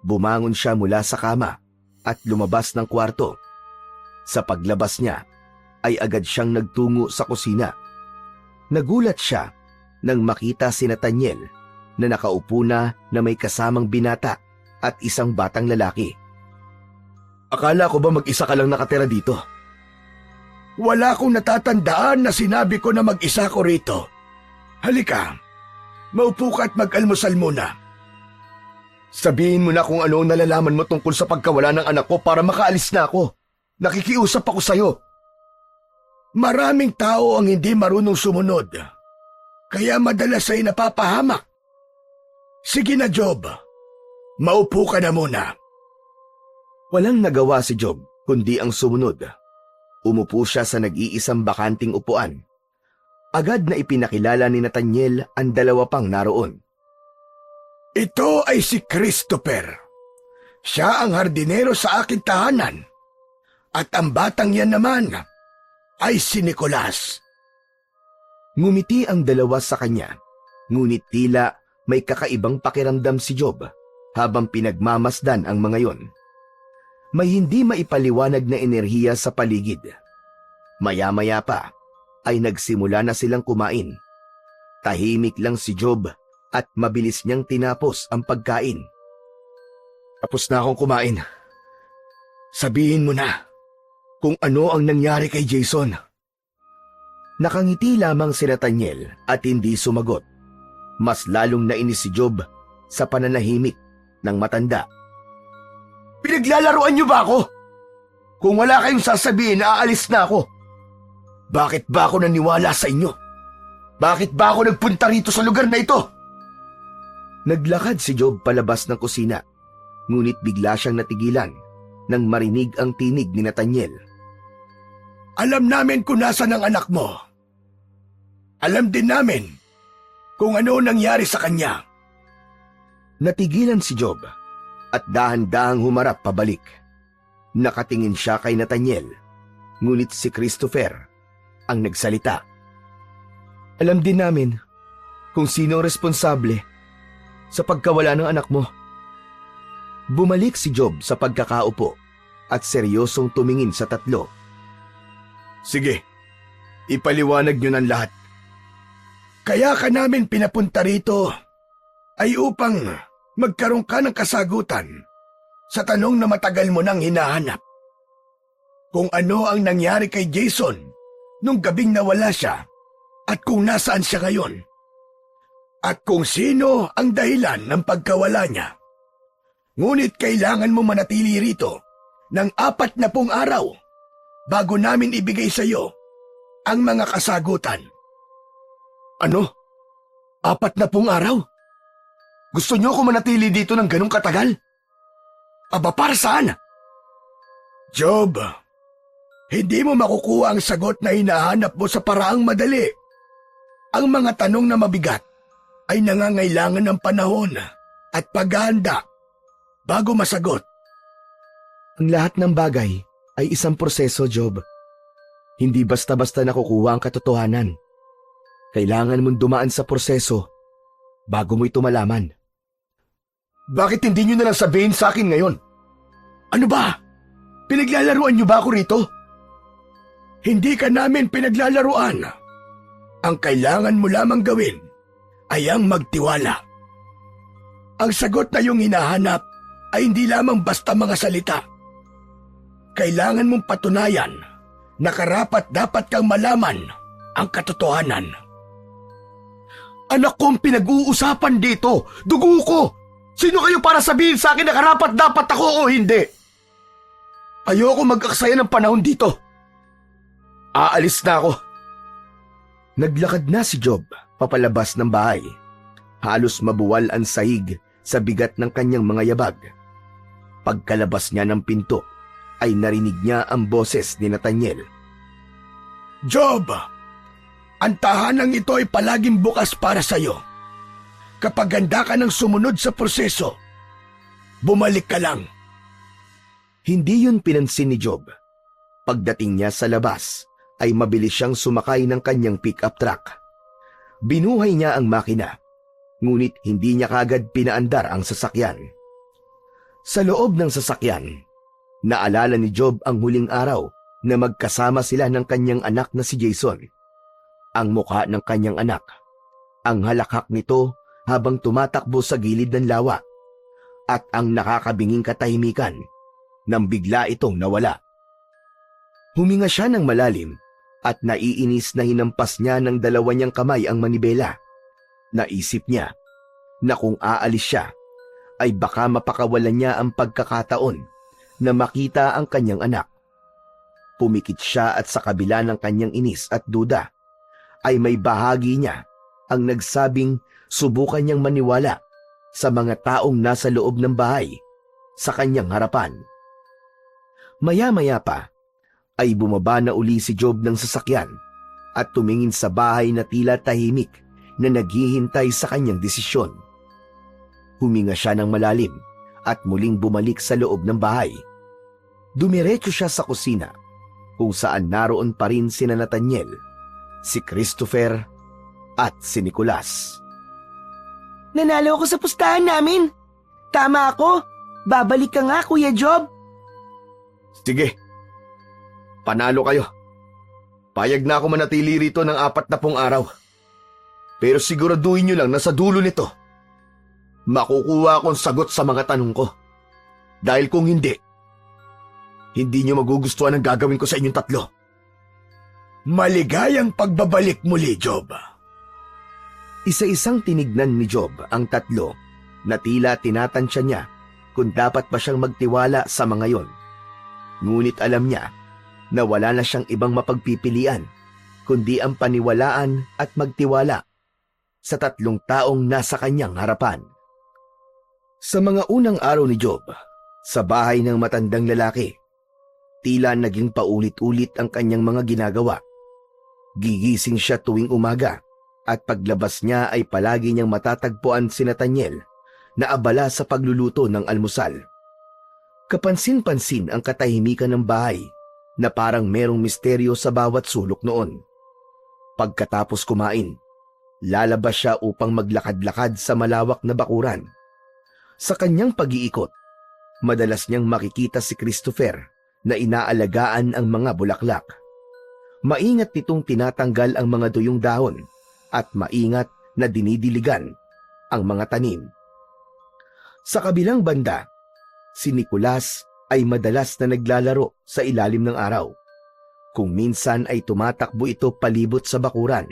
Bumangon siya mula sa kama at lumabas ng kwarto. Sa paglabas niya ay agad siyang nagtungo sa kusina. Nagulat siya nang makita si Nathaniel na nakaupo na may kasamang binata at isang batang lalaki. Akala ko ba mag-isa ka lang nakatira dito? Wala akong natatandaan na sinabi ko na mag-isa ko rito. Halika, maupo ka at mag-almusal muna. Sabihin mo na kung ano ang nalalaman mo tungkol sa pagkawala ng anak ko para makaalis na ako. Nakikiusap ako sa'yo. Maraming tao ang hindi marunong sumunod, kaya madalas ay napapahamak. Sige na, Job. Maupo ka na muna. Walang nagawa si Job kundi ang sumunod. Umupo siya sa nag-iisang bakanting upuan. Agad na ipinakilala ni Nathaniel ang dalawa pang naroon. Ito ay si Christopher. Siya ang hardinero sa aking tahanan. At ang batang yan naman ay si Nicolas. Ngumiti ang dalawa sa kanya, ngunit tila may kakaibang pakiramdam si Job habang pinagmamasdan ang mga yon. May hindi maipaliwanag na enerhiya sa paligid. Maya-maya pa ay nagsimula na silang kumain. Tahimik lang si Job at mabilis niyang tinapos ang pagkain. Tapos na akong kumain. Sabihin mo na kung ano ang nangyari kay Jason. Nakangiti lamang si Nathaniel at hindi sumagot. Mas lalong nainis si Job sa pananahimik ng matanda. Pinaglalaruan niyo ba ako? Kung wala kayong sasabihin, aalis na ako. Bakit ba ako naniwala sa inyo? Bakit ba ako nagpunta rito sa lugar na ito? Naglakad si Job palabas ng kusina, ngunit bigla siyang natigilan nang marinig ang tinig ni Nathaniel. Alam namin kung nasan ang anak mo. Alam din namin kung ano nangyari sa kanya. Natigilan si Job at dahan-dahang humarap pabalik. Nakatingin siya kay Nathaniel, ngunit si Christopher ang nagsalita. Alam din namin kung sino ang responsable sa pagkawala ng anak mo. Bumalik si Job sa pagkakaupo at seryosong tumingin sa tatlo. Sige, ipaliwanag niyo ng lahat. Kaya ka namin pinapunta rito ay upang magkaroon ka ng kasagutan sa tanong na matagal mo nang hinahanap. Kung ano ang nangyari kay Jason nung gabing nawala siya at kung nasaan siya ngayon. At kung sino ang dahilan ng pagkawala niya. Ngunit kailangan mo manatili rito ng 40 araw bago namin ibigay sa iyo ang mga kasagutan. Ano? 40 araw? Gusto niyo ako manatili dito ng ganong katagal? Aba, para saan? Job, hindi mo makukuha ang sagot na hinahanap mo sa paraang madali. Ang mga tanong na mabigat ay nangangailangan ng panahon at paghahanda bago masagot. Ang lahat ng bagay ay isang proseso, Job. Hindi basta-basta nakukuha ang katotohanan. Kailangan mong dumaan sa proseso bago mo ito malaman. Bakit hindi nyo nalang sabihin sa akin ngayon? Ano ba? Pinaglalaruan nyo ba ako rito? Hindi ka namin pinaglalaruan. Ang kailangan mo lamang gawin ay ang magtiwala. Ang sagot na iyong hinahanap ay hindi lamang basta mga salita. Kailangan mong patunayan na karapat-dapat kang malaman ang katotohanan. Anak ko ang pinag-uusapan dito. Dugo ko. Sino kayo para sabihin sa akin na karapat-dapat ako o hindi? Ayoko mag-aksaya ng panahon dito. Aalis na ako. Naglakad na si Job papalabas ng bahay. Halos mabuwal ang sahig sa bigat ng kanyang mga yabag. Pagkalabas niya ng pinto, ay narinig niya ang boses ni Nathaniel. Job, ang tahanang ito ay palaging bukas para sa'yo. Kapag handa ka ng sumunod sa proseso, bumalik ka lang. Hindi yun pinansin ni Job. Pagdating niya sa labas, ay mabilis siyang sumakay ng kanyang pick-up truck. Binuhay niya ang makina, ngunit hindi niya kagad pinaandar ang sasakyan. Sa loob ng sasakyan, naalala ni Job ang huling araw na magkasama sila ng kanyang anak na si Jason. Ang mukha ng kanyang anak, ang halakhak nito habang tumatakbo sa gilid ng lawa, at ang nakakabinging katahimikan nang bigla itong nawala. Huminga siya ng malalim at naiinis na hinampas niya ng dalawa niyang kamay ang manibela. Naisip niya na kung aalis siya, ay baka mapakawalan niya ang pagkakataon na makita ang kanyang anak. Pumikit siya at sa kabila ng kanyang inis at duda, ay may bahagi niya ang nagsabing subukan niyang maniwala sa mga taong nasa loob ng bahay sa kanyang harapan. Maya-maya pa, ay bumaba na uli si Job ng sasakyan at tumingin sa bahay na tila tahimik na naghihintay sa kanyang desisyon. Huminga siya ng malalim at muling bumalik sa loob ng bahay. Dumiretso siya sa kusina kung saan naroon pa rin sina Nathaniel, si Christopher at si Nicolas. Nanalo ako sa pustahan namin. Tama ako. Babalik ka nga, Kuya Job. Sige, panalo kayo. Payag na ako manatili rito ng 40 araw. Pero siguraduhin nyo lang na sa dulo nito, makukuha akong sagot sa mga tanong ko. Dahil kung hindi nyo magugustuhan ang gagawin ko sa inyong tatlo. Maligayang pagbabalik muli, Job. Isa-isang tinignan ni Job ang tatlo na tila tinatansya niya kung dapat ba siyang magtiwala sa mga yon. Ngunit alam niya na wala na siyang ibang mapagpipilian kundi ang paniwalaan at magtiwala sa tatlong taong nasa kanyang harapan. Sa mga unang araw ni Job, sa bahay ng matandang lalaki, tila naging paulit-ulit ang kanyang mga ginagawa. Gigising siya tuwing umaga at paglabas niya ay palagi niyang matatagpuan si Nathaniel na abala sa pagluluto ng almusal. Kapansin-pansin ang katahimikan ng bahay na parang merong misteryo sa bawat sulok noon. Pagkatapos kumain, lalabas siya upang maglakad-lakad sa malawak na bakuran. Sa kanyang pag-iikot, madalas niyang makikita si Christopher na inaalagaan ang mga bulaklak. Maingat nitong tinatanggal ang mga duyong dahon at maingat na dinidiligan ang mga tanim. Sa kabilang banda, si Nicolas ay madalas na naglalaro sa ilalim ng araw. Kung minsan ay tumatakbo ito palibot sa bakuran.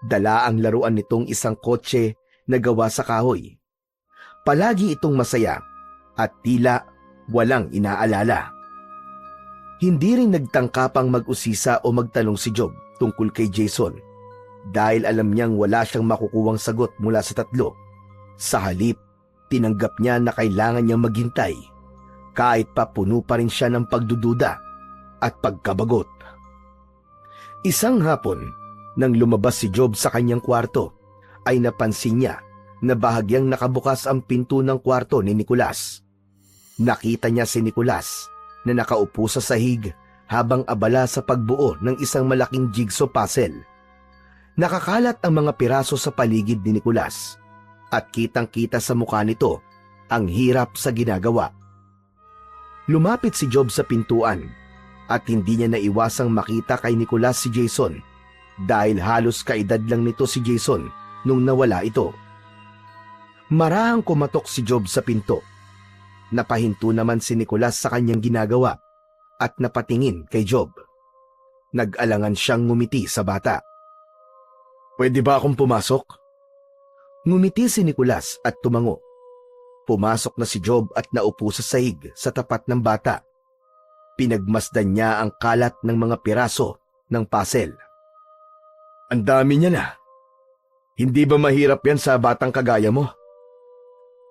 Dala ang laruan nitong isang kotse na gawa sa kahoy. Palagi itong masaya at tila walang inaalala. Hindi rin nagtangkapang mag-usisa o magtanong si Job tungkol kay Jason dahil alam niyang wala siyang makukuwang sagot mula sa tatlo. Sa halip, tinanggap niya na kailangan niyang maghintay kahit pa puno pa rin siya ng pagdududa at pagkabagot. Isang hapon, nang lumabas si Job sa kanyang kwarto, ay napansin niya na bahagyang nakabukas ang pinto ng kwarto ni Nicolas. Nakita niya si Nicolas na nakaupo sa sahig habang abala sa pagbuo ng isang malaking jigsaw puzzle. Nakakalat ang mga piraso sa paligid ni Nicolas at kitang-kita sa mukha nito ang hirap sa ginagawa. Lumapit si Job sa pintuan at hindi niya naiwasang makita kay Nicolas si Jason dahil halos kaedad lang nito si Jason nung nawala ito. Marahang kumatok si Job sa pinto. Napahinto naman si Nicolas sa kanyang ginagawa at napatingin kay Job. Nag-alangan siyang ngumiti sa bata. Pwede ba akong pumasok? Ngumiti si Nicolas at tumango. Pumasok na si Job at naupo sa sahig sa tapat ng bata. Pinagmasdan niya ang kalat ng mga piraso ng puzzle. Ang dami niya na. Hindi ba mahirap yan sa batang kagaya mo?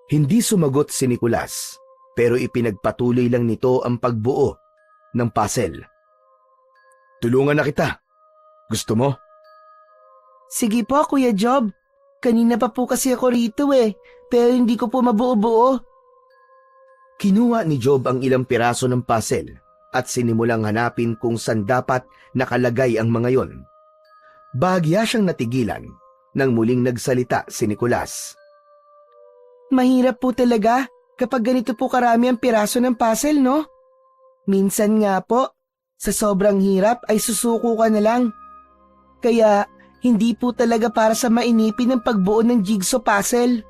Hindi sumagot si Nicolas, pero ipinagpatuloy lang nito ang pagbuo ng puzzle. Tulungan na kita. Gusto mo? Sige po, Kuya Job. Kanina pa po kasi ako rito pero hindi ko po mabuo-buo. Kinuha ni Job ang ilang piraso ng puzzle at sinimulang hanapin kung saan dapat nakalagay ang mga yon. Bahagya siyang natigilan nang muling nagsalita si Nicolas. Mahirap po talaga kapag ganito po karami ang piraso ng puzzle, no? Minsan nga po, sa sobrang hirap ay susuko ka na lang. Kaya hindi po talaga para sa mainipin ang pagbuo ng jigsaw puzzle.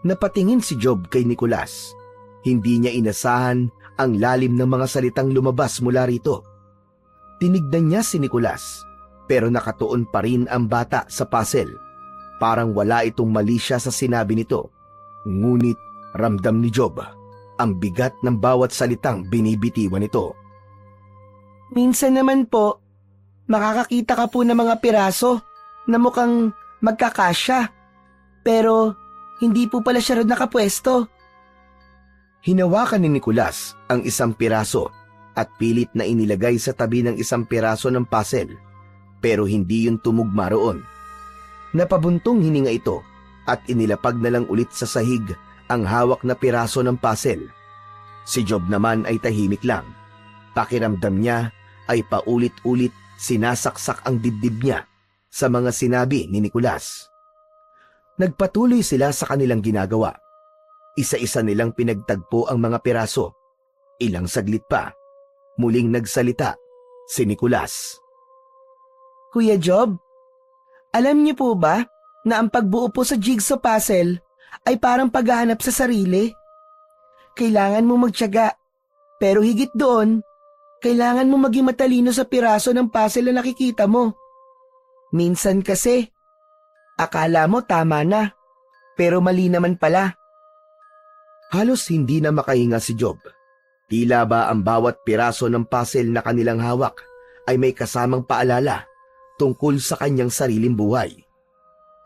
Napatingin si Job kay Nicolas. Hindi niya inasahan ang lalim ng mga salitang lumabas mula rito. Tinignan niya si Nicolas, pero nakatuon pa rin ang bata sa puzzle. Parang wala itong mali siya sa sinabi nito. Ngunit ramdam ni Job ang bigat ng bawat salitang binibitiwan nito. Minsan naman po, makakakita ka po ng mga piraso na mukhang magkakasya. Pero hindi po pala siya rin nakapwesto. Hinawakan ni Nicolas ang isang piraso at pilit na inilagay sa tabi ng isang piraso ng puzzle, pero hindi yun tumugma roon. Napabuntong hininga ito at inilapag na lang ulit sa sahig ang hawak na piraso ng puzzle. Si Job naman ay tahimik lang. Pakiramdam niya ay paulit-ulit sinasaksak ang dibdib niya sa mga sinabi ni Nicolas. Nagpatuloy sila sa kanilang ginagawa. Isa-isa nilang pinagtagpo ang mga piraso. Ilang saglit pa, muling nagsalita si Nicolas. Kuya Job, alam niyo po ba na ang pagbuo po sa jigsaw puzzle ay parang paghahanap sa sarili? Kailangan mo magtiyaga, pero higit doon, kailangan mo maging matalino sa piraso ng puzzle na nakikita mo. Minsan kasi, akala mo tama na, pero mali naman pala. Halos hindi na makahinga si Job. Tila ba ang bawat piraso ng puzzle na kanilang hawak ay may kasamang paalala tungkol sa kanyang sariling buhay.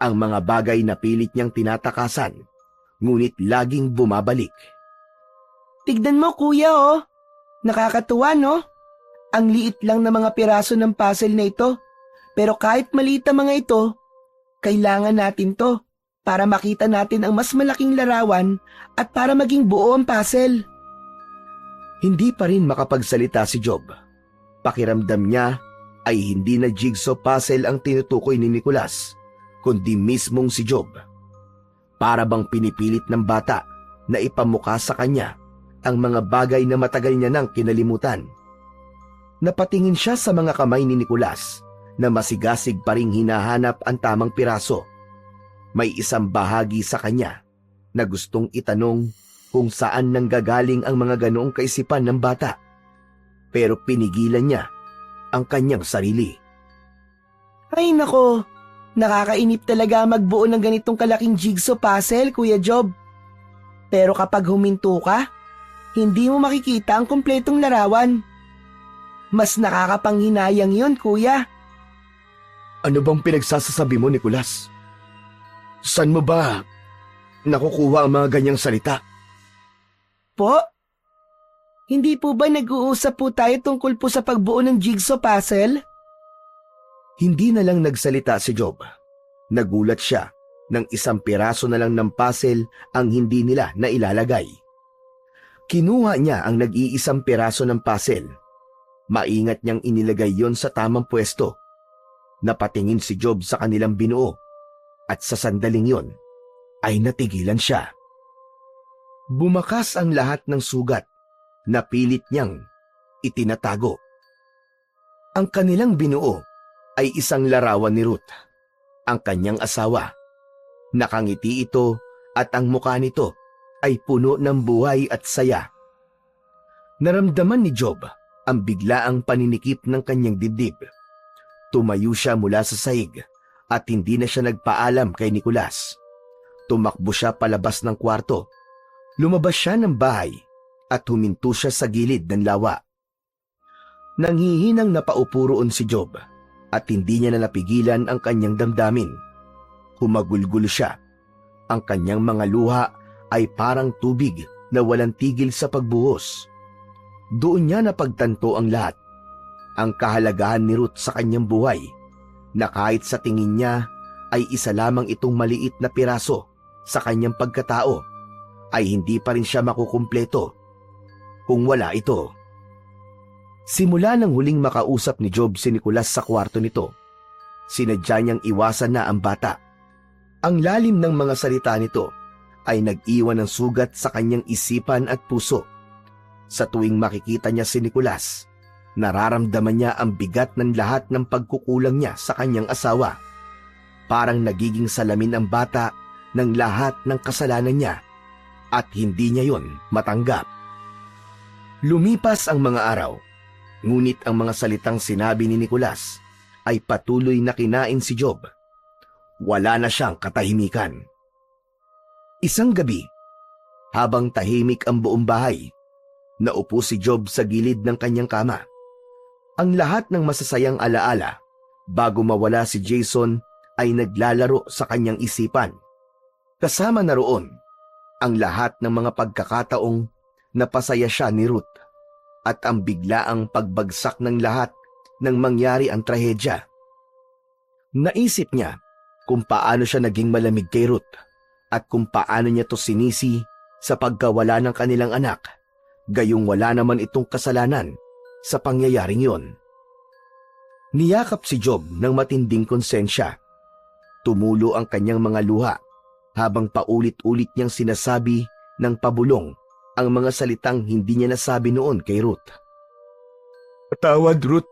Ang mga bagay na pilit niyang tinatakasan, ngunit laging bumabalik. Tignan mo kuya nakakatuwa no? Ang liit lang na mga piraso ng puzzle na ito, pero kahit maliit ang mga ito, kailangan natin to para makita natin ang mas malaking larawan at para maging buo ang puzzle. Hindi pa rin makapagsalita si Job. Pakiramdam niya ay hindi na jigsaw puzzle ang tinutukoy ni Nicolas, kundi mismong si Job. Para bang pinipilit ng bata na ipamukha sa kanya ang mga bagay na matagal niya nang kinalimutan. Napatingin siya sa mga kamay ni Nicolas na masigasig pa ring hinahanap ang tamang piraso. May isang bahagi sa kanya na gustong itanong kung saan nanggagaling ang mga ganoong kaisipan ng bata. Pero pinigilan niya ang kanyang sarili. Ay nako, nakakainip talaga magbuo ng ganitong kalaking jigsaw puzzle, Kuya Job. Pero kapag huminto ka, hindi mo makikita ang kumpletong larawan. Mas nakakapanghinayang yun, Kuya. Ano bang pinagsasasabi mo, Nicolas? Saan mo ba nakukuha ang mga ganyang salita? Po? Hindi po ba nag-uusap po tayo tungkol po sa pagbuo ng jigsaw puzzle? Hindi na lang nagsalita si Job. Nagulat siya nang isang piraso na lang ng puzzle ang hindi nila nailalagay. Kinuha niya ang nag-iisang piraso ng puzzle. Maingat niyang inilagay yon sa tamang pwesto. Napatingin si Job sa kanilang binuo at sa sandaling yon ay natigilan siya. Bumakas ang lahat ng sugat na pilit niyang itinatago. Ang kanilang binuo ay isang larawan ni Ruth, ang kanyang asawa. Nakangiti ito at ang mukha nito ay puno ng buhay at saya. Naramdaman ni Job ang biglaang paninikip ng kanyang dibdib. Tumayo siya mula sa sahig at hindi na siya nagpaalam kay Nicolas. Tumakbo siya palabas ng kwarto. Lumabas siya ng bahay at huminto siya sa gilid ng lawa. Nanghihinang napaupo roon si Job at hindi niya na napigilan ang kanyang damdamin. Humagulgulo siya. Ang kanyang mga luha ay parang tubig na walang tigil sa pagbuhos. Doon niya napagtanto ang lahat. Ang kahalagahan ni Ruth sa kanyang buhay, na kahit sa tingin niya ay isa lamang itong maliit na piraso sa kanyang pagkatao, ay hindi pa rin siya makukumpleto kung wala ito. Simula nang huling makausap ni Job si Nicolas sa kwarto nito, sinadya niyang iwasan na ang bata. Ang lalim ng mga salita nito ay nag-iwan ng sugat sa kanyang isipan at puso. Sa tuwing makikita niya si Nicolas, nararamdaman niya ang bigat ng lahat ng pagkukulang niya sa kanyang asawa. Parang nagiging salamin ang bata ng lahat ng kasalanan niya at hindi niya yon matanggap. Lumipas ang mga araw, ngunit ang mga salitang sinabi ni Nicolas ay patuloy na kinain si Job. Wala na siyang katahimikan. Isang gabi, habang tahimik ang buong bahay, naupo si Job sa gilid ng kanyang kama. Ang lahat ng masasayang alaala bago mawala si Jason ay naglalaro sa kanyang isipan. Kasama na roon ang lahat ng mga pagkakataong napasaya siya ni Ruth at ang biglaang pagbagsak ng lahat nang mangyari ang trahedya. Naisip niya kung paano siya naging malamig kay Ruth at kung paano niya to sinisi sa pagkawala ng kanilang anak, gayong wala naman itong kasalanan sa pangyayaring yon. Niyakap si Job ng matinding konsensya. Tumulo ang kanyang mga luha habang paulit-ulit niyang sinasabi ng pabulong ang mga salitang hindi niya nasabi noon kay Ruth. Patawad, Ruth.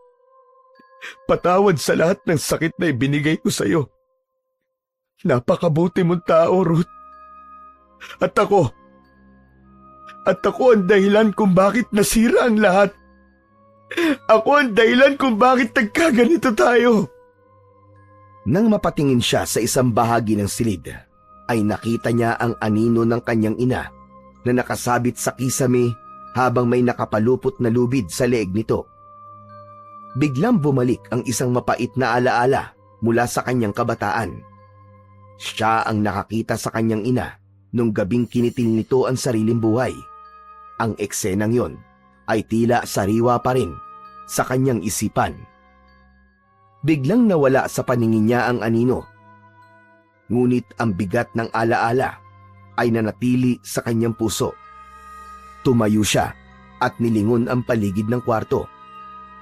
Patawad sa lahat ng sakit na ibinigay ko sa iyo. Napakabuti mong tao, Ruth. At ako ang dahilan kung bakit nasira ang lahat. Ako ang dahilan kung bakit nagkaganito tayo. Nang mapatingin siya sa isang bahagi ng silid, ay nakita niya ang anino ng kanyang ina na nakasabit sa kisame habang may nakapalupot na lubid sa leeg nito. Biglang bumalik ang isang mapait na alaala mula sa kanyang kabataan. Siya ang nakakita sa kanyang ina nung gabing kinitil nito ang sariling buhay. Ang eksenang yon ay tila sariwa pa rin sa kanyang isipan. Biglang nawala sa paningin niya ang anino. Ngunit ang bigat ng alaala ay nanatili sa kanyang puso. Tumayo siya at nilingon ang paligid ng kwarto.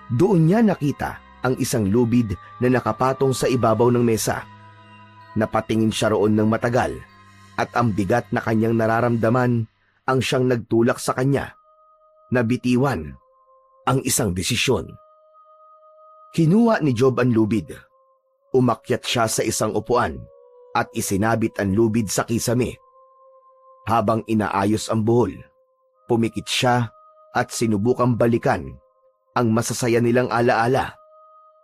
Doon niya nakita ang isang lubid na nakapatong sa ibabaw ng mesa. Napatingin siya roon ng matagal at ang bigat na kanyang nararamdaman ang siyang nagtulak sa kanya na bitiwan ang isang desisyon. Kinuha ni Job ang lubid. Umakyat siya sa isang upuan at isinabit ang lubid sa kisame. Habang inaayos ang buhol, pumikit siya at sinubukang balikan ang masasaya nilang alaala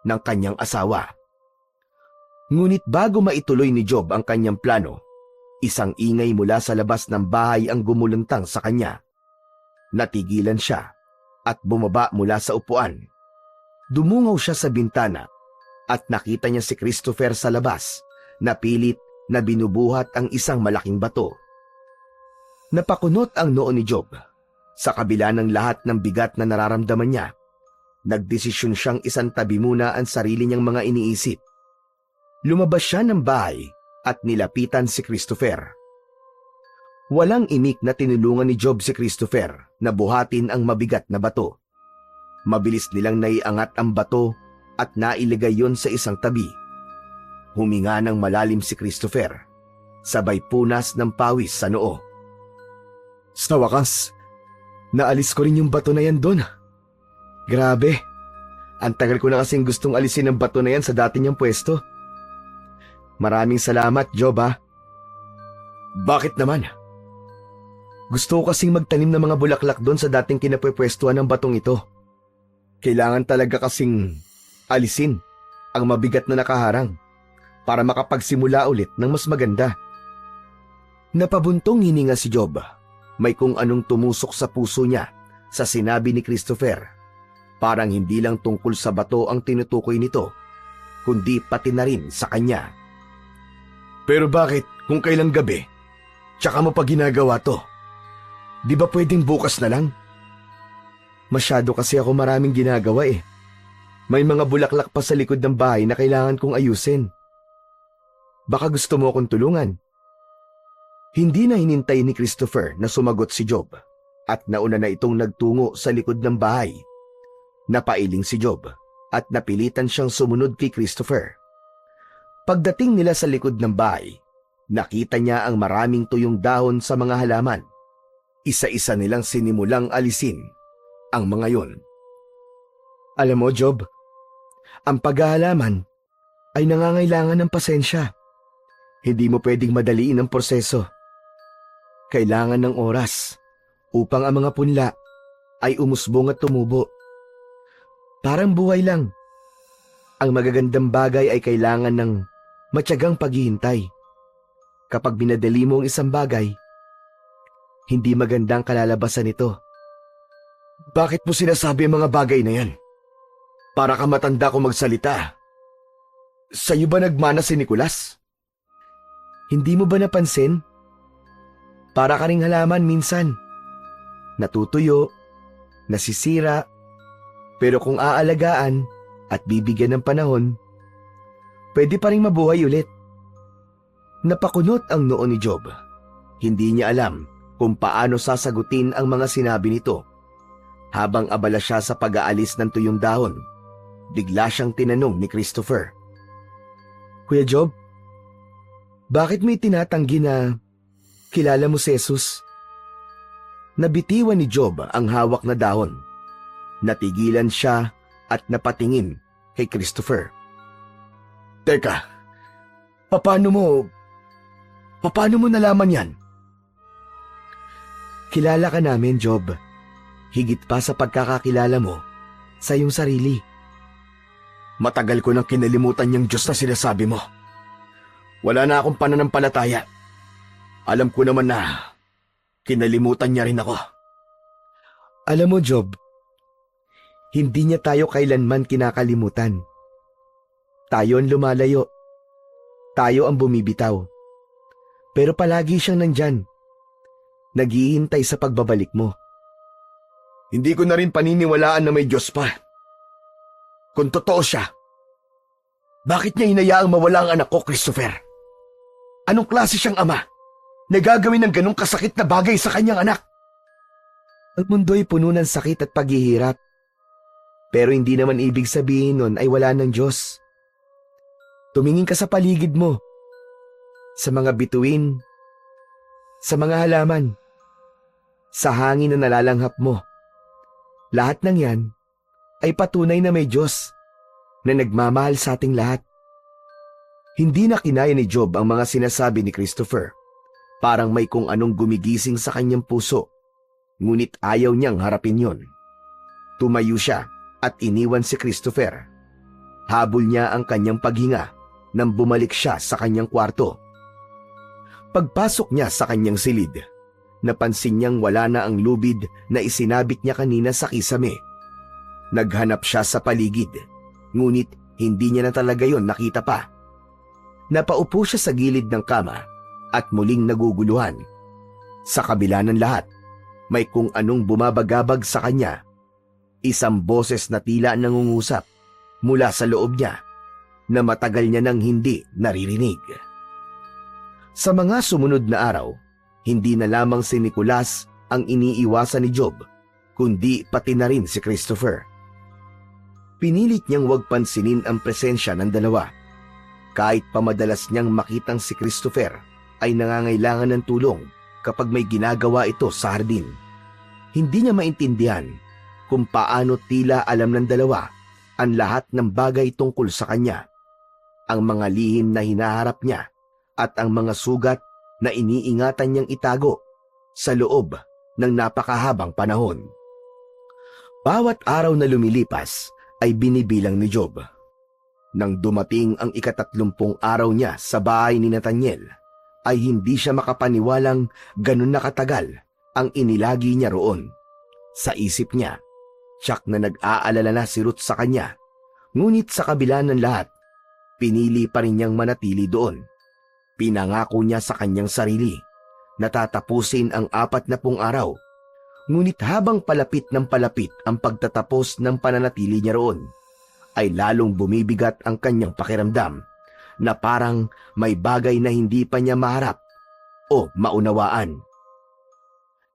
ng kanyang asawa. Ngunit bago maituloy ni Job ang kanyang plano, isang ingay mula sa labas ng bahay ang gumulantang sa kanya. Natigilan siya at bumaba mula sa upuan. Dumungaw siya sa bintana at nakita niya si Christopher sa labas na pilit na binubuhat ang isang malaking bato. Napakunot ang noo ni Job. Sa kabila ng lahat ng bigat na nararamdaman niya, nagdesisyon siyang isantabi muna ang sarili niyang mga iniisip. Lumabas siya ng bahay at nilapitan si Christopher. Walang imik na tinulungan ni Job si Christopher na buhatin ang mabigat na bato. Mabilis nilang naiangat ang bato at nailagay yon sa isang tabi. Huminga ng malalim si Christopher, sabay punas ng pawis sa noo. Sa wakas, naalis ko rin yung bato na yan doon. Grabe, ang tagal ko na kasing gustong alisin ang bato na yan sa dati niyang pwesto. Maraming salamat, Job, ha? Bakit naman? Gusto ko kasing magtanim ng mga bulaklak doon sa dating kinapwepwestuhan ng batong ito. Kailangan talaga kasing alisin ang mabigat na nakaharang para makapagsimula ulit ng mas maganda. Napabuntong hininga si Job. May kung anong tumusok sa puso niya sa sinabi ni Christopher. Parang hindi lang tungkol sa bato ang tinutukoy nito, kundi pati na rin sa kanya. Pero bakit kung kailang gabi, tsaka mo pa ginagawa to? Di ba pwedeng bukas na lang? Masyado kasi ako maraming ginagawa eh. May mga bulaklak pa sa likod ng bahay na kailangan kong ayusin. Baka gusto mo akong tulungan. Hindi na hinintay ni Christopher na sumagot si Job at nauna na itong nagtungo sa likod ng bahay. Napailing si Job at napilitan siyang sumunod kay Christopher. Pagdating nila sa likod ng bahay, nakita niya ang maraming tuyong dahon sa mga halaman. Isa-isa nilang sinimulang alisin ang mga yon. Alam mo, Job, ang paghahalaman ay nangangailangan ng pasensya. Hindi mo pwedeng madaliin ang proseso. Kailangan ng oras upang ang mga punla ay umusbong at tumubo. Parang buhay lang. Ang magagandang bagay ay kailangan ng matyagang paghihintay. Kapag binadali mo ang isang bagay, hindi magandang kalalabasan nito. Bakit mo sinasabi ang mga bagay na yan? Para ka matanda ko magsalita. Sa'yo ba nagmana si Nicolas? Hindi mo ba napansin? Para ka ring halaman minsan. Natutuyo, nasisira, pero kung aalagaan at bibigyan ng panahon, pwede pa ring mabuhay ulit. Napakunot ang noo ni Job. Hindi niya alam kung paano sasagutin ang mga sinabi nito. Habang abala siya sa pag-aalis ng tuyong dahon, bigla siyang tinanong ni Christopher. Kuya Job, bakit mo itinatanggi na kilala mo si Jesus? Nabitiwan ni Job ang hawak na dahon. Natigilan siya at napatingin kay Christopher. Teka, paano mo nalaman yan? Kilala ka namin, Job. Higit pa sa pagkakakilala mo sa iyong sarili. Matagal ko nang kinalimutan yung Diyos na sinasabi mo. Wala na akong pananampalataya. Alam ko naman na kinalimutan niya rin ako. Alam mo, Job, hindi niya tayo kailanman kinakalimutan. Tayo ang lumalayo. Tayo ang bumibitaw. Pero palagi siyang nandyan. Naghihintay sa pagbabalik mo. Hindi ko na rin paniniwalaan na may Diyos pa. Kung totoo siya, bakit niya hinayaang mawala ang anak ko, Christopher? Anong klase siyang ama na gagawin ng ganong kasakit na bagay sa kanyang anak? Ang mundo'y puno ng sakit at paghihirap. Pero hindi naman ibig sabihin nun ay wala ng Diyos. Tumingin ka sa paligid mo, sa mga bituin, sa mga halaman, sa hangin na nalalanghap mo. Lahat ng yan ay patunay na may Diyos na nagmamahal sa ating lahat. Hindi na kinaya ni Job ang mga sinasabi ni Christopher. Parang may kung anong gumigising sa kanyang puso. Ngunit ayaw niyang harapin yon. Tumayo siya at iniwan si Christopher. Habol niya ang kanyang paghinga nang bumalik siya sa kanyang kwarto. Pagpasok niya sa kanyang silid, napansin niyang wala na ang lubid na isinabit niya kanina sa kisame. Naghanap siya sa paligid, ngunit hindi niya na talaga yon nakita pa. Napaupo siya sa gilid ng kama at muling naguguluhan. Sa kabila ng lahat, may kung anong bumabagabag sa kanya. Isang boses na tila nangungusap mula sa loob niya na matagal niya nang hindi naririnig. Sa mga sumunod na araw, hindi na lamang si Nicolas ang iniiwasan ni Job, kundi pati na rin si Christopher. Pinilit niyang huwag pansinin ang presensya ng dalawa. Kahit pa madalas niyang makitang si Christopher ay nangangailangan ng tulong kapag may ginagawa ito sa hardin. Hindi niya maintindihan kung paano tila alam ng dalawa ang lahat ng bagay tungkol sa kanya, ang mga lihim na hinaharap niya at ang mga sugat na iniingatan niyang itago sa loob ng napakahabang panahon. Bawat araw na lumilipas ay binibilang ni Job. Nang dumating ang 30 araw niya sa bahay ni Nathaniel, ay hindi siya makapaniwalang ganun na katagal ang inilagi niya roon. Sa isip niya, tiyak na nag-aalala na si Ruth sa kanya. Ngunit sa kabila ng lahat, pinili pa rin niyang manatili doon. Pinangako niya sa kanyang sarili na tatapusin ang 40 araw. Ngunit habang palapit ng palapit ang pagtatapos ng pananatili niya roon, ay lalong bumibigat ang kanyang pakiramdam na parang may bagay na hindi pa niya maharap o maunawaan.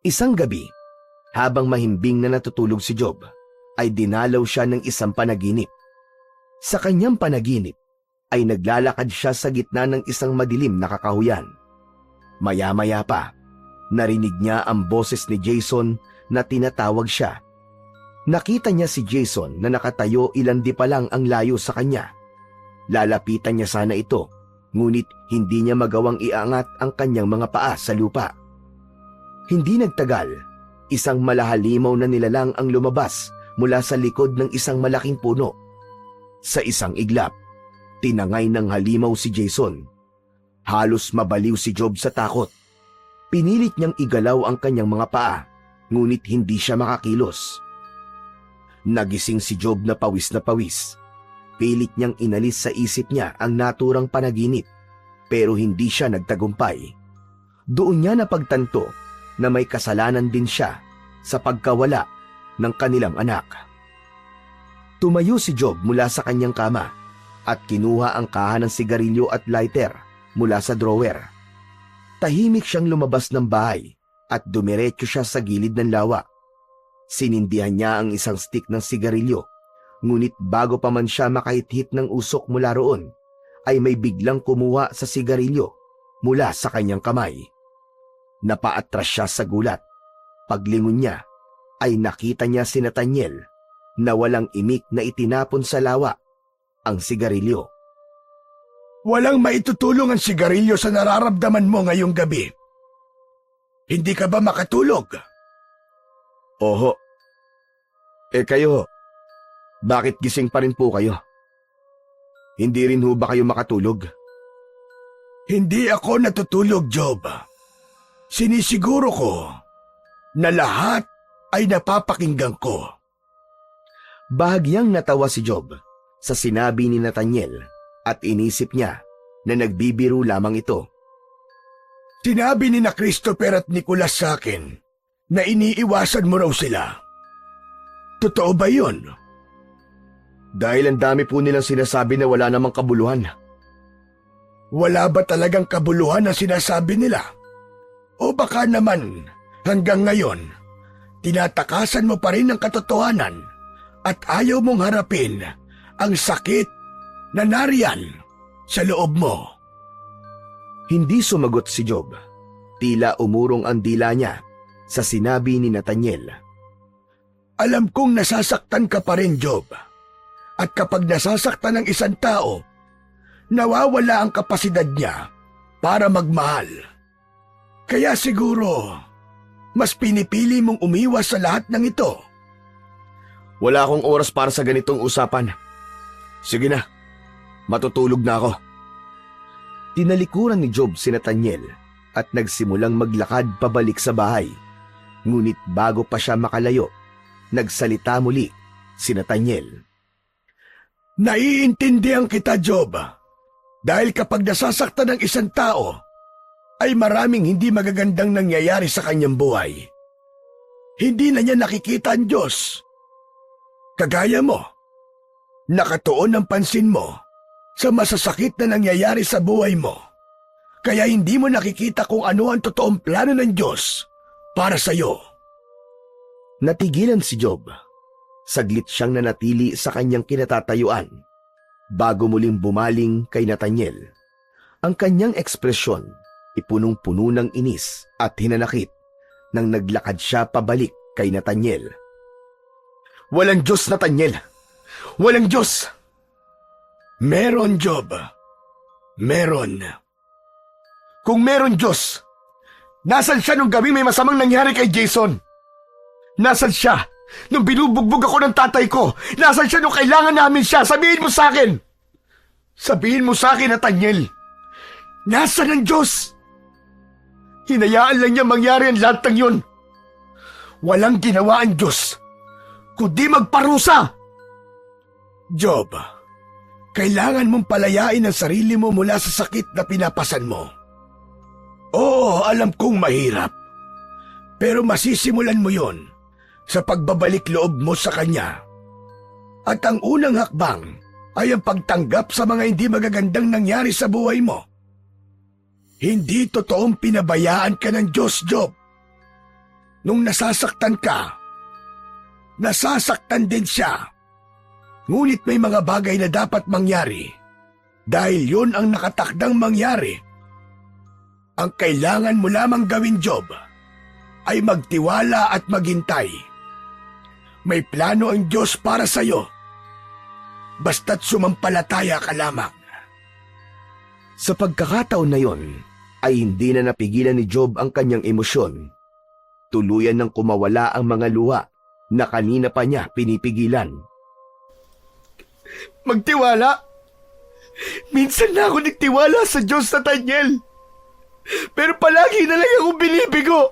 Isang gabi, habang mahimbing na natutulog si Job, ay dinalaw siya ng isang panaginip. Sa kanyang panaginip, ay naglalakad siya sa gitna ng isang madilim na kakahuyan. Maya-maya pa, narinig niya ang boses ni Jason na tinatawag siya. Nakita niya si Jason na nakatayo ilang di pa lang ang layo sa kanya. Lalapitan niya sana ito, ngunit hindi niya magawang iangat ang kanyang mga paa sa lupa. Hindi nagtagal, isang malahalimaw na nilalang ang lumabas mula sa likod ng isang malaking puno. Sa isang iglap, tinangay ng halimaw si Jason. Halos mabaliw si Job sa takot. Pinilit niyang igalaw ang kanyang mga paa, ngunit hindi siya makakilos. Nagising si Job na pawis na pawis. Pilit niyang inalis sa isip niya ang naturang panaginip, pero hindi siya nagtagumpay. Doon niya napagtanto na may kasalanan din siya sa pagkawala ng kanilang anak. Tumayo si Job mula sa kanyang kama at kinuha ang kaha ng sigarilyo at lighter mula sa drawer. Tahimik siyang lumabas ng bahay at dumiretso siya sa gilid ng lawa. Sinindihan niya ang isang stick ng sigarilyo, ngunit bago pa man siya makahit-hit ng usok mula roon, ay may biglang kumuha sa sigarilyo mula sa kanyang kamay. Napaatras siya sa gulat. Paglingon niya, ay nakita niya si Nathaniel na walang imik na itinapon sa lawa ang sigarilyo. Walang maitutulong ang sigarilyo sa nararamdaman mo ngayong gabi. Hindi ka ba makatulog? Oho. Kayo, bakit gising pa rin po kayo? Hindi rin ho ba kayo makatulog? Hindi ako natutulog, Job. Sinisiguro ko na lahat ay napapakinggan ko. Bahagyang natawa si Job sa sinabi ni Nathaniel at inisip niya na nagbibiro lamang ito. Sinabi ni na Christopher at Nicolas sa akin na iniiwasan mo raw sila. Totoo ba yun? Dahil ang dami po nilang sinasabi na wala namang kabuluhan. Wala ba talagang kabuluhan ang sinasabi nila? O baka naman hanggang ngayon, tinatakasan mo pa rin ang katotohanan at ayaw mong harapin ang sakit na nariyan sa loob mo. Hindi sumagot si Job. Tila umurong ang dila niya sa sinabi ni Nathaniel. Alam kong nasasaktan ka pa rin, Job. At kapag nasasaktan ng isang tao, nawawala ang kapasidad niya para magmahal. Kaya siguro, mas pinipili mong umiwas sa lahat ng ito. Wala akong oras para sa ganitong usapan. Sige na, matutulog na ako. Tinalikuran ni Job si Nathaniel at nagsimulang maglakad pabalik sa bahay. Ngunit bago pa siya makalayo, nagsalita muli si Nathaniel. Naiintindihan kita, Job. Dahil kapag nasasaktan ng isang tao, ay maraming hindi magagandang nangyayari sa kanyang buhay. Hindi na niya nakikita ang Diyos. Kagaya mo, nakatuon ang pansin mo sa masasakit na nangyayari sa buhay mo. Kaya hindi mo nakikita kung ano ang totoong plano ng Diyos para sa iyo. Natigilan si Job. Saglit siyang nanatili sa kanyang kinatatayuan bago muling bumaling kay Nathaniel. Ang kanyang ekspresyon ay punong-puno ng inis at hinanakit nang naglakad siya pabalik kay Nathaniel. Walang Diyos, Nathaniel! Walang Diyos! Meron, Job. Meron. Kung meron Diyos, nasan siya nung gabing may masamang nangyari kay Jason? Nasan siya nung binubugbog ako ng tatay ko? Nasan siya nung kailangan namin siya? Sabihin mo sa akin! Sabihin mo sa akin, Nathaniel! Nasaan ang Diyos? Hinayaan lang niya mangyari ang lahat ng yun. Walang ginawa ang Diyos, kundi magparusa. Job, Kailangan mong palayain ang sarili mo mula sa sakit na pinapasan mo. Oo, alam kong mahirap. Pero masisimulan mo yon sa pagbabalik loob mo sa kanya. At ang unang hakbang ay ang pagtanggap sa mga hindi magagandang nangyari sa buhay mo. Hindi totoong pinabayaan ka ng Diyos, Job. Nung nasasaktan ka, nasasaktan din siya. Ngunit may mga bagay na dapat mangyari dahil yun ang nakatakdang mangyari. Ang kailangan mo lamang gawin, Job, ay magtiwala at maghintay. May plano ang Diyos para sa iyo. Basta't sumampalataya ka lamang. Sa pagkakataon na yon, ay hindi na napigilan ni Job ang kanyang emosyon. Tuluyan nang kumawala ang mga luha na kanina pa niya pinipigilan. Magtiwala? Minsan na ako nagtiwala sa Diyos, Nathaniel. Pero palagi na lang akong binibigo.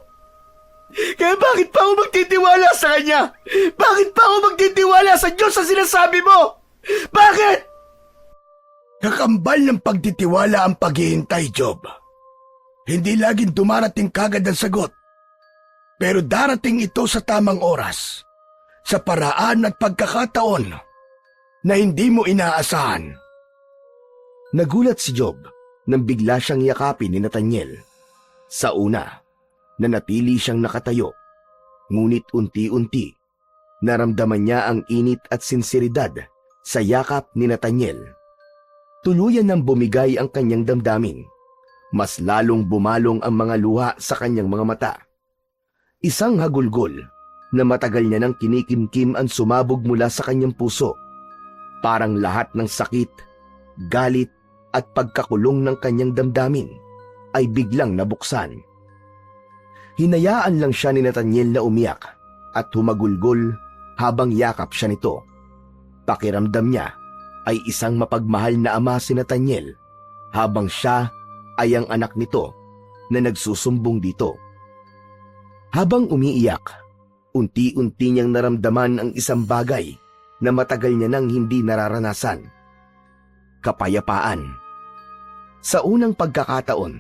Kaya bakit pa ako magtitiwala sa Kanya? Bakit pa ako magtitiwala sa Diyos sa sinasabi mo? Bakit? Kakambal ng pagtitiwala ang paghihintay, Job. Hindi laging dumarating kagad ang sagot. Pero darating ito sa tamang oras, sa paraan at pagkakataon na hindi mo inaasahan. Nagulat si Job nang bigla siyang yakapin ni Nathaniel. Sa una, nanatili siyang nakatayo, ngunit unti-unti, naramdaman niya ang init at sinseridad sa yakap ni Nathaniel. Tuluyan nang bumigay ang kanyang damdamin. Mas lalong bumalong ang mga luha sa kanyang mga mata. Isang hagulgol na matagal niya nang kinikimkim ang sumabog mula sa kanyang puso. Parang lahat ng sakit, galit at pagkakulong ng kanyang damdamin ay biglang nabuksan. Hinayaan lang siya ni Nathaniel na umiyak at humagulgol habang yakap siya nito. Pakiramdam niya ay isang mapagmahal na ama si Nathaniel habang siya ay ang anak nito na nagsusumbong dito. Habang umiiyak, unti-unti niyang naramdaman ang isang bagay na matagal niya nang hindi nararanasan. Kapayapaan. Sa unang pagkakataon,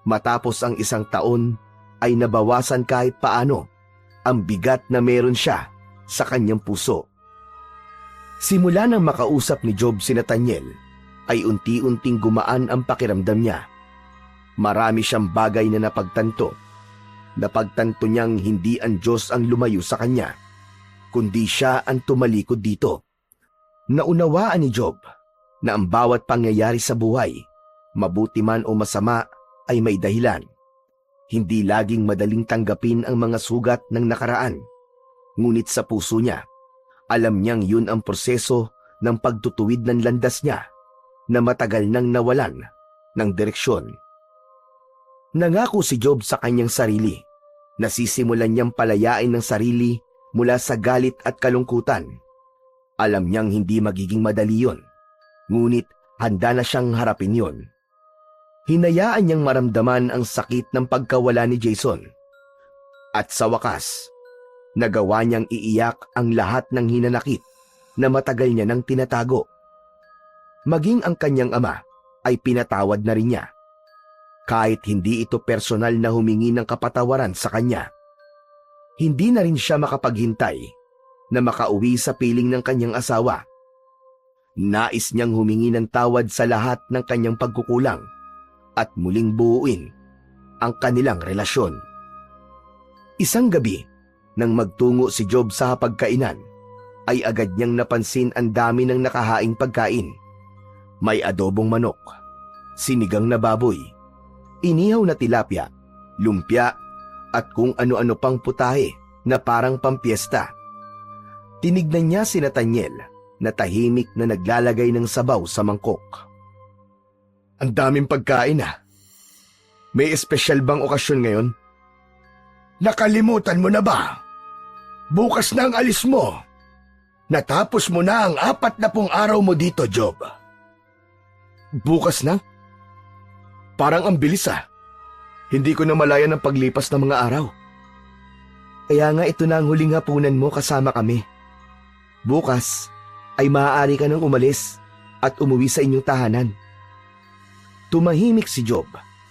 matapos ang isang taon, ay nabawasan kahit paano ang bigat na meron siya sa kanyang puso. Simula nang makausap ni Job si Nathaniel, ay unti-unting gumaan ang pakiramdam niya. Marami siyang bagay na napagtanto. Napagtanto niyang hindi ang Diyos ang lumayo sa kanya, kundi siya ang tumalikod dito. Naunawaan ni Job na ang bawat pangyayari sa buhay, mabuti man o masama, ay may dahilan. Hindi laging madaling tanggapin ang mga sugat ng nakaraan. Ngunit sa puso niya, alam niyang yun ang proseso ng pagtutuwid ng landas niya na matagal nang nawalan ng direksyon. Nangako si Job sa kanyang sarili na sisimulan niyang palayain ng sarili mula sa galit at kalungkutan. Alam niyang hindi magiging madali yun, ngunit handa na siyang harapin yun. Hinayaan niyang maramdaman ang sakit ng pagkawala ni Jason. At sa wakas, nagawa niyang iiyak ang lahat ng hinanakit na matagal niya nang tinatago. Maging ang kanyang ama ay pinatawad na rin niya. Kahit hindi ito personal na humingi ng kapatawaran sa kanya. Hindi na rin siya makapaghintay na makauwi sa piling ng kanyang asawa. Nais niyang humingi ng tawad sa lahat ng kanyang pagkukulang at muling buuin ang kanilang relasyon. Isang gabi, nang magtungo si Job sa hapagkainan, ay agad niyang napansin ang dami ng nakahaing pagkain. May adobong manok, sinigang na baboy, inihaw na tilapia, lumpia, at kung ano-ano pang putahe na parang pampiesta. Tinignan niya si Nathaniel na tahimik na naglalagay ng sabaw sa mangkok. Ang daming pagkain ah. May espesyal bang okasyon ngayon? Nakalimutan mo na ba? Bukas na ang alis mo. Natapos mo na ang 40 araw mo dito, Job. Bukas na? Parang ang bilis ah. Hindi ko na malayan ang paglipas ng mga araw. Kaya nga ito na ang huling hapunan mo kasama kami. Bukas ay maaari ka nang umalis at umuwi sa inyong tahanan. Tumahimik si Job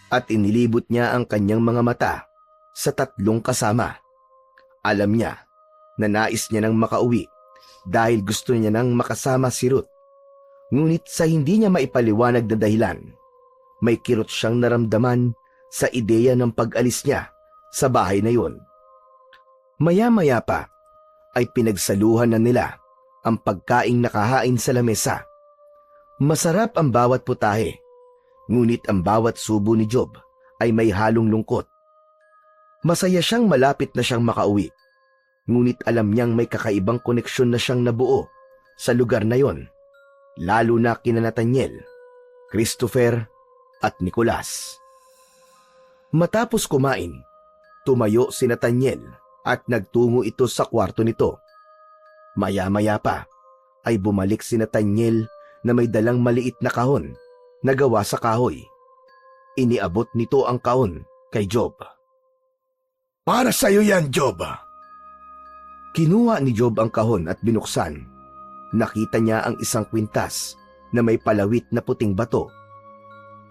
at inilibot niya ang kanyang mga mata sa tatlong kasama. Alam niya na nais niya nang makauwi dahil gusto niya nang makasama si Ruth. Ngunit sa hindi niya maipaliwanag na dahilan, may kirot siyang naramdaman sa ideya ng pag-alis niya sa bahay na yun. Maya-maya pa ay pinagsaluhan na nila ang pagkaing nakahain sa lamesa. Masarap ang bawat putahe, ngunit ang bawat subo ni Job ay may halong lungkot. Masaya siyang malapit na siyang makauwi, ngunit alam niyang may kakaibang koneksyon na siyang nabuo sa lugar na yon, lalo na kina Nathaniel, Christopher at Nicolas. Matapos kumain, tumayo si Nathaniel at nagtungo ito sa kwarto nito. Maya-maya pa ay bumalik si Nathaniel na may dalang maliit na kahon na gawa sa kahoy. Iniabot nito ang kahon kay Job. Para sa'yo yan, Job. Kinuha ni Job ang kahon at binuksan. Nakita niya ang isang kwintas na may palawit na puting bato.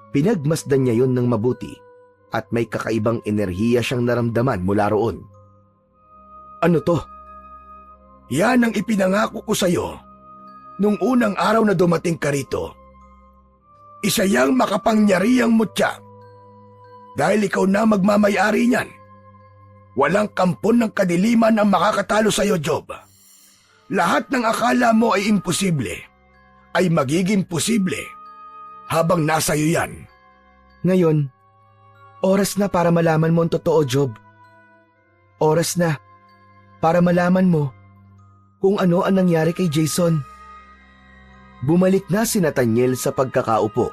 Pinagmasdan niya yon ng mabuti at may kakaibang enerhiya siyang naramdaman mula roon. Ano to? Yan ang ipinangako ko sa'yo nung unang araw na dumating ka rito. Isa yang makapangyarihang mutya. Dahil ikaw na magmamayari niyan. Walang kampon ng kadiliman ang makakatalo sa'yo, Job. Lahat ng akala mo ay imposible, ay magiging posible habang nasa iyo yan. Ngayon, oras na para malaman mo ang totoo, Job. Oras na para malaman mo kung ano ang nangyari kay Jason. Bumalik na si Nathaniel sa pagkakaupo.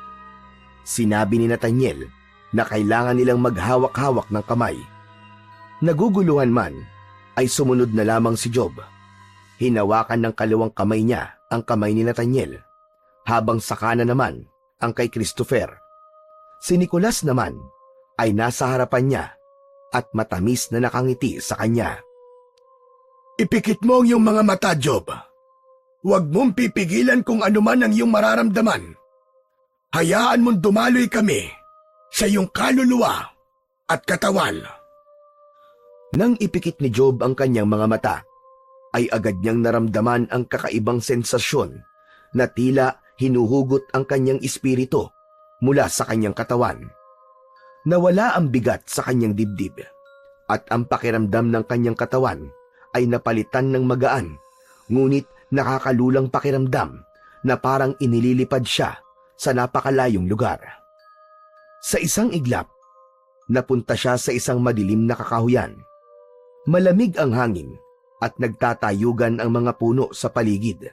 Sinabi ni Nathaniel na kailangan nilang maghawak-hawak ng kamay. Naguguluhan man, ay sumunod na lamang si Job. Hinawakan ng kaliwang kamay niya ang kamay ni Nathaniel, habang sa kanan naman ang kay Christopher. Si Nicolas naman ay nasa harapan niya at matamis na nakangiti sa kanya. Ipikit mo ang iyong mga mata, Job. Huwag mong pipigilan kung ano man ang iyong mararamdaman. Hayaan mong dumaloy kami sa iyong kaluluwa at katawan. Nang ipikit ni Job ang kanyang mga mata, ay agad niyang naramdaman ang kakaibang sensasyon na tila hinuhugot ang kanyang espiritu mula sa kanyang katawan. Nawala ang bigat sa kanyang dibdib at ang pakiramdam ng kanyang katawan ay napalitan ng magaan, ngunit nakakalulang pakiramdam na parang inililipad siya sa napakalayong lugar. Sa isang iglap, napunta siya sa isang madilim na kakahuyan. Malamig ang hangin at nagtatayugan ang mga puno sa paligid.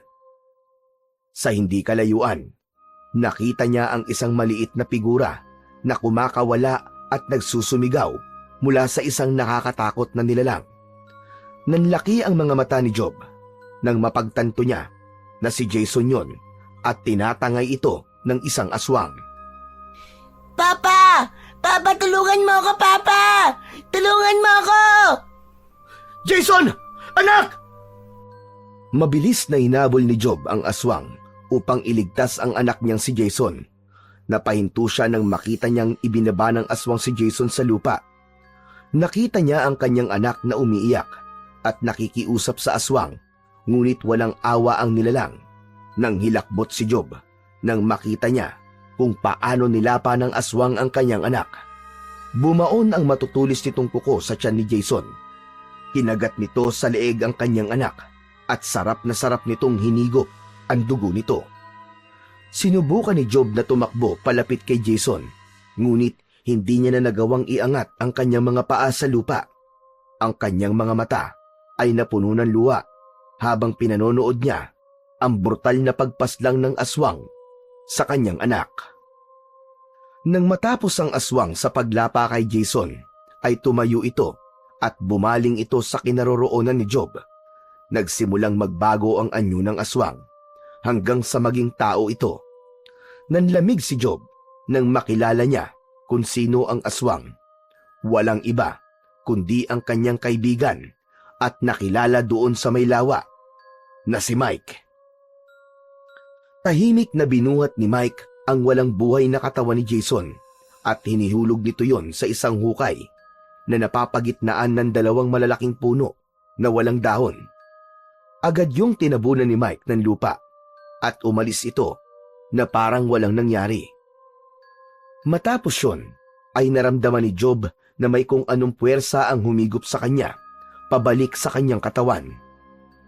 Sa hindi kalayuan, nakita niya ang isang maliit na figura na kumakawala at nagsusumigaw mula sa isang nakakatakot na nilalang. Nanlaki ang mga mata ni Job nang mapagtanto niya na si Jason yon at tinatangay ito ng isang aswang. Papa! Papa, tulungan mo ako, Papa! Tulungan mo ako! Jason! Anak! Mabilis na hinabol ni Job ang aswang upang iligtas ang anak niyang si Jason. Napahinto siya nang makita niyang ibinaba ng aswang si Jason sa lupa. Nakita niya ang kanyang anak na umiiyak at nakikiusap sa aswang, ngunit walang awa ang nilalang. Nang hilakbot si Job nang makita niya kung paano nilapa ng aswang ang kanyang anak. Bumaon ang matutulis nitong kuko sa tiyan ni Jason. Kinagat nito sa leeg ang kanyang anak at sarap na sarap nitong hinigop ang dugo nito. Sinubukan ni Job na tumakbo palapit kay Jason, ngunit hindi niya na nagawang iangat ang kanyang mga paa sa lupa. Ang kanyang mga mata ay napuno ng luha habang pinanonood niya ang brutal na pagpaslang ng aswang sa kanyang anak. Nang matapos ang aswang sa paglapa kay Jason, ay tumayo ito at bumaling ito sa kinaroroonan ni Job. Nagsimulang magbago ang anyo ng aswang hanggang sa maging tao ito. Nanlamig si Job nang makilala niya kung sino ang aswang. Walang iba kundi ang kanyang kaibigan at nakilala doon sa may lawa na si Mike. Tahimik na binuhat ni Mike ang walang buhay na katawan ni Jason at hinihulog nito yon sa isang hukay na napapagitnaan ng dalawang malalaking puno na walang dahon. Agad yung tinabunan ni Mike ng lupa at umalis ito na parang walang nangyari. Matapos yun, ay naramdaman ni Job na may kung anong puwersa ang humigop sa kanya, pabalik sa kanyang katawan.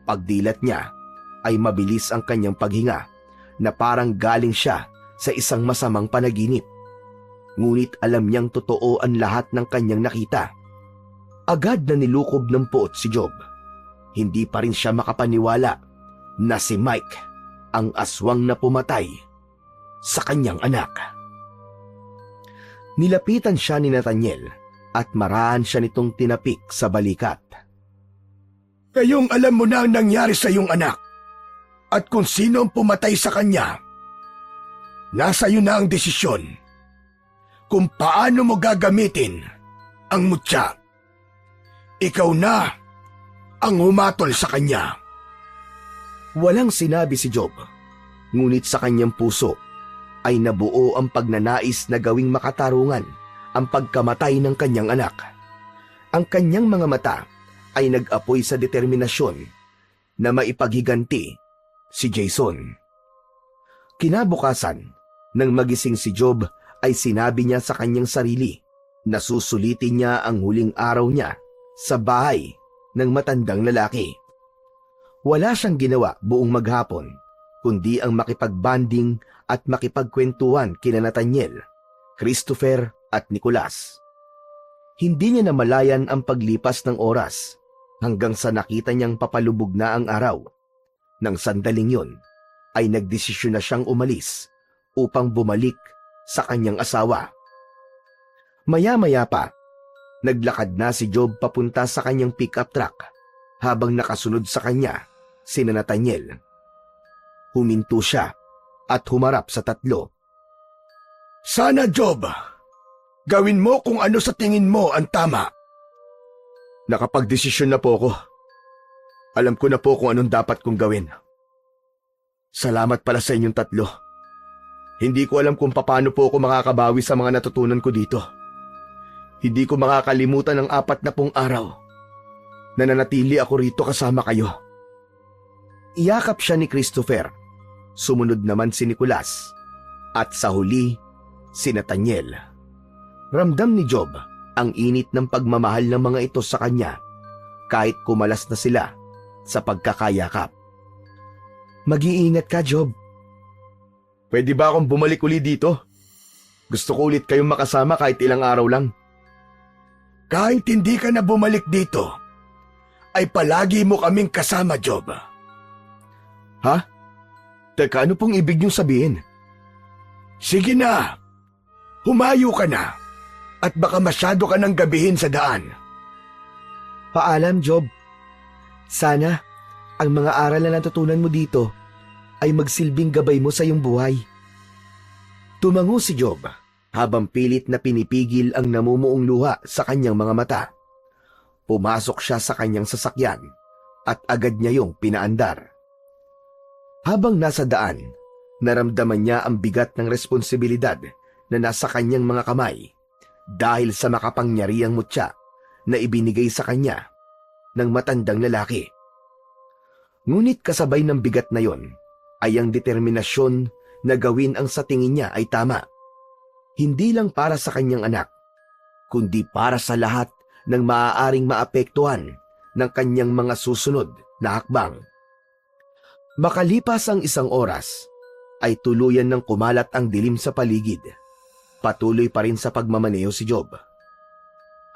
Pagdilat niya, ay mabilis ang kanyang paghinga na parang galing siya sa isang masamang panaginip. Ngunit alam niyang totoo ang lahat ng kanyang nakita. Agad na nilukob ng puot si Job. Hindi pa rin siya makapaniwala na si Mike ang aswang na pumatay sa kanyang anak. Nilapitan siya ni Nathaniel at marahan siya nitong tinapik sa balikat. Ngayong alam mo na ang nangyari sa iyong anak at kung sino ang pumatay sa kanya. Nasa iyo na ang desisyon kung paano mo gagamitin ang mutya. Ikaw na ang humatol sa kanya. Walang sinabi si Job, ngunit sa kanyang puso ay nabuo ang pagnanais na gawing makatarungan ang pagkamatay ng kanyang anak. Ang kanyang mga mata ay nag-apoy sa determinasyon na maipaghiganti si Jason. Kinabukasan, nang magising si Job ay sinabi niya sa kanyang sarili na susulitin niya ang huling araw niya sa bahay ng matandang lalaki. Wala siyang ginawa buong maghapon, kundi ang makipagbanding at makipagkwentuhan kina Nathaniel, Christopher at Nicolas. Hindi niya namalayan ang paglipas ng oras hanggang sa nakita niyang papalubog na ang araw. Nang sandaling yon, ay nagdesisyon na siyang umalis upang bumalik sa kanyang asawa. Maya-maya pa, naglakad na si Job papunta sa kanyang pick-up truck habang nakasunod sa kanya sina Nathaniel. Huminto siya at humarap sa tatlo. Sana, Job, gawin mo kung ano sa tingin mo ang tama. Nakapagdesisyon na po ako. Alam ko na po kung anong dapat kong gawin. Salamat pala sa inyong tatlo. Hindi ko alam kung paano po ako makakabawi sa mga natutunan ko dito. Hindi ko makakalimutan ang 40 araw na nanatili ako rito kasama kayo. Iyakap siya ni Christopher. Sumunod naman si Nicolas. At sa huli, si Nathaniel. Ramdam ni Job ang init ng pagmamahal ng mga ito sa kanya kahit kumalas na sila sa pagkakayakap. Mag-iingat ka, Job. Pwede ba akong bumalik uli dito? Gusto ko ulit kayong makasama kahit ilang araw lang. Kahit hindi ka na bumalik dito, ay palagi mo kaming kasama, Job. Ha? Teka, ano pong ibig niyong sabihin? Sige na, humayo ka na at baka masyado ka nang gabihin sa daan. Paalam, Job. Sana ang mga aral na natutunan mo dito ay magsilbing gabay mo sa iyong buhay. Tumango si Job habang pilit na pinipigil ang namumuong luha sa kanyang mga mata. Pumasok siya sa kanyang sasakyan at agad niya yung pinaandar. Habang nasa daan, naramdaman niya ang bigat ng responsibilidad na nasa kanyang mga kamay dahil sa makapangyarihang mutya na ibinigay sa kanya ng matandang lalaki. Ngunit kasabay ng bigat na yon ay ang determinasyon na gawin ang sa tingin niya ay tama. Hindi lang para sa kanyang anak, kundi para sa lahat ng maaaring maapektuhan ng kanyang mga susunod na hakbang. Makalipas ang isang oras, ay tuluyan ng kumalat ang dilim sa paligid. Patuloy pa rin sa pagmamaneho si Job.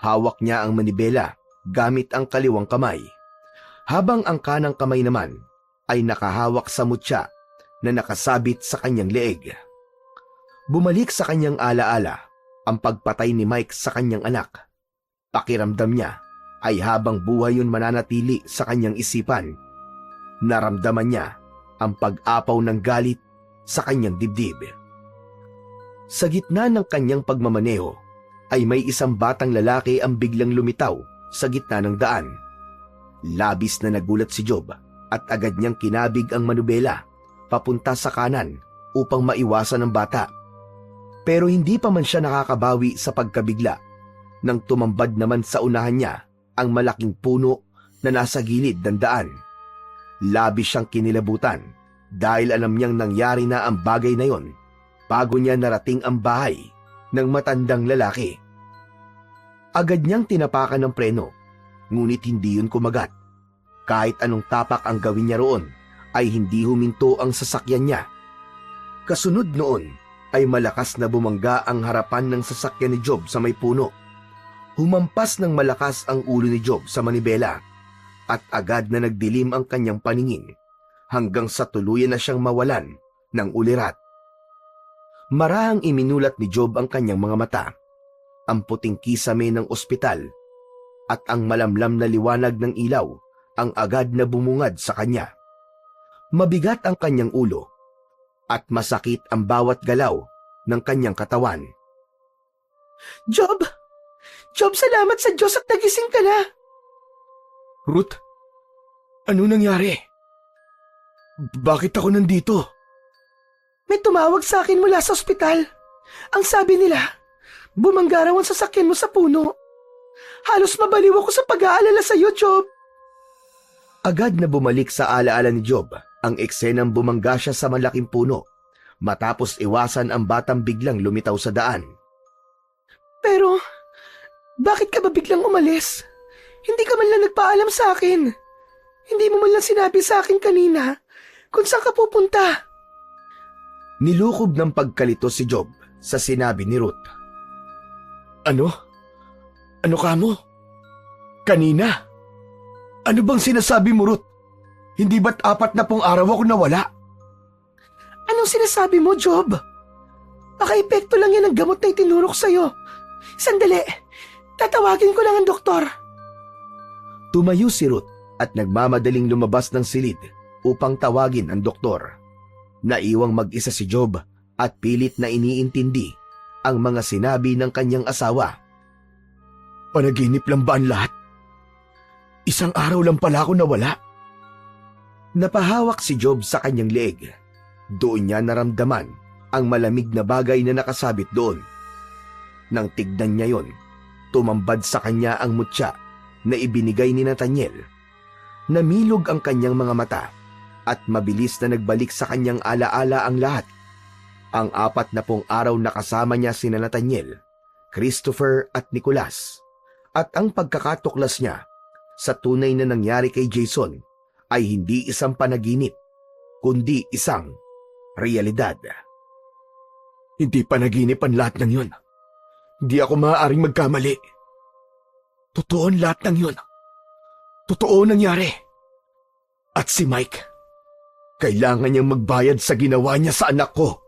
Hawak niya ang manibela gamit ang kaliwang kamay, habang ang kanang kamay naman ay nakahawak sa mutya na nakasabit sa kanyang leeg. Bumalik sa kanyang alaala ang pagpatay ni Mike sa kanyang anak. Pakiramdam niya ay habang buhay yun mananatili sa kanyang isipan. Naramdaman niya ang pag-apaw ng galit sa kanyang dibdib. Sa gitna ng kanyang pagmamaneho ay may isang batang lalaki ang biglang lumitaw sa gitna ng daan. Labis na nagulat si Job at agad niyang kinabig ang manubela papunta sa kanan upang maiwasan ng bata. Pero hindi pa man siya nakakabawi sa pagkabigla nang tumambad naman sa unahan niya ang malaking puno na nasa gilid ng daan. Labis siyang kinilabutan dahil alam niyang nangyari na ang bagay na yon bago niya narating ang bahay ng matandang lalaki. Agad niyang tinapakan ng preno, ngunit hindi yun kumagat. Kahit anong tapak ang gawin niya roon, ay hindi huminto ang sasakyan niya. Kasunod noon ay malakas na bumangga ang harapan ng sasakyan ni Job sa may puno. Humampas ng malakas ang ulo ni Job sa manibela at agad na nagdilim ang kanyang paningin hanggang sa tuluyan na siyang mawalan ng ulirat. Marahang iminulat ni Job ang kanyang mga mata, ang puting kisame ng ospital at ang malamlam na liwanag ng ilaw ang agad na bumungad sa kanya. Mabigat ang kanyang ulo at masakit ang bawat galaw ng kanyang katawan. Job! Job, salamat sa Diyos at nagising ka na! Ruth, ano nangyari? Bakit ako nandito? May tumawag sa akin mula sa ospital. Ang sabi nila, bumangga raw ang sasakyan mo sa puno. Halos mabaliw ako sa pag-aalala sa iyo, Job. Agad na bumalik sa alaala ni Job ang eksenang bumangga siya sa malaking puno matapos iwasan ang batang biglang lumitaw sa daan. Pero, bakit ka ba biglang umalis? Hindi ka man lang nagpaalam sa akin. Hindi mo man lang sinabi sa akin kanina kung saan ka pupunta. Nilukob ng pagkalito si Job sa sinabi ni Ruth. Ano? Ano ka mo? Kanina? Ano bang sinasabi mo, Ruth? Hindi ba't 4 na pong araw ako nawala? Anong sinasabi mo, Job? Baka epekto lang yan ng gamot na itinurok sa'yo. Sandali, tatawagin ko lang ang doktor. Tumayo si Ruth at nagmamadaling lumabas ng silid upang tawagin ang doktor. Naiwang mag-isa si Job at pilit na iniintindi ang mga sinabi ng kanyang asawa. Panaginip lang ba ang lahat? Isang araw lang pala ako nawala. Napahawak si Job sa kanyang leeg. Doon niya naramdaman ang malamig na bagay na nakasabit doon. Nang tignan niya yon, tumambad sa kanya ang mutya na ibinigay ni Nathaniel. Namilog ang kanyang mga mata at mabilis na nagbalik sa kanyang alaala ang lahat. Ang 40 araw na kasama niya sina Nathaniel, Christopher at Nicholas, at ang pagkakatuklas niya sa tunay na nangyari kay Jason ay hindi isang panaginip, kundi isang realidad. Hindi panaginip ang lahat ng yun. Hindi ako maaaring magkamali. Totoo ang lahat ng yun. Totoo nangyari. At si Mike, kailangan niyang magbayad sa ginawa niya sa anak ko.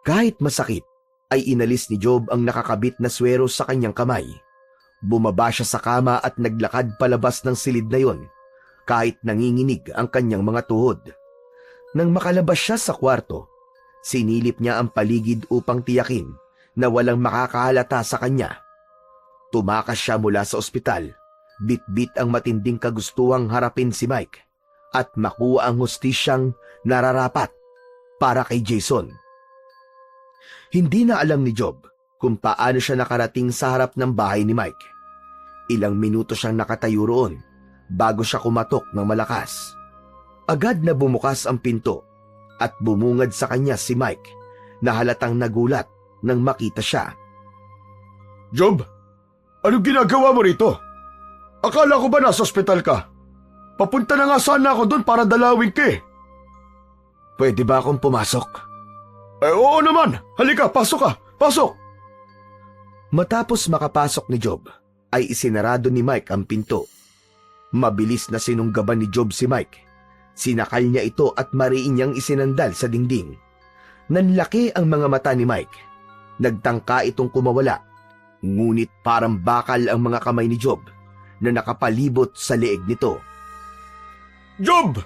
Kahit masakit, ay inalis ni Job ang nakakabit na swero sa kanyang kamay. Bumaba siya sa kama at naglakad palabas ng silid na yon, kahit nanginginig ang kanyang mga tuhod. Nang makalabas siya sa kwarto, sinilip niya ang paligid upang tiyakin na walang makakahalata sa kanya. Tumakas siya mula sa ospital, bit-bit ang matinding kagustuhang harapin si Mike at makuha ang hustisyang nararapat para kay Jason. Hindi na alam ni Job kung paano siya nakarating sa harap ng bahay ni Mike. Ilang minuto siyang nakatayo roon bago siya kumatok ng malakas. Agad na bumukas ang pinto at bumungad sa kanya si Mike na halatang nagulat nang makita siya. Job, anong ginagawa mo rito? Akala ko ba nasa ospital ka? Papunta na nga sana ako doon para dalawin ka eh. Pwede ba akong pumasok? Oo naman, halika, pasok ka, pasok. Matapos makapasok ni Job, ay isinarado ni Mike ang pinto. Mabilis na sinunggaban ni Job si Mike. Sinakal niya ito at mariin niyang isinandal sa dingding. Nanlaki ang mga mata ni Mike. Nagtangka itong kumawala, ngunit parang bakal ang mga kamay ni Job na nakapalibot sa leeg nito. Job!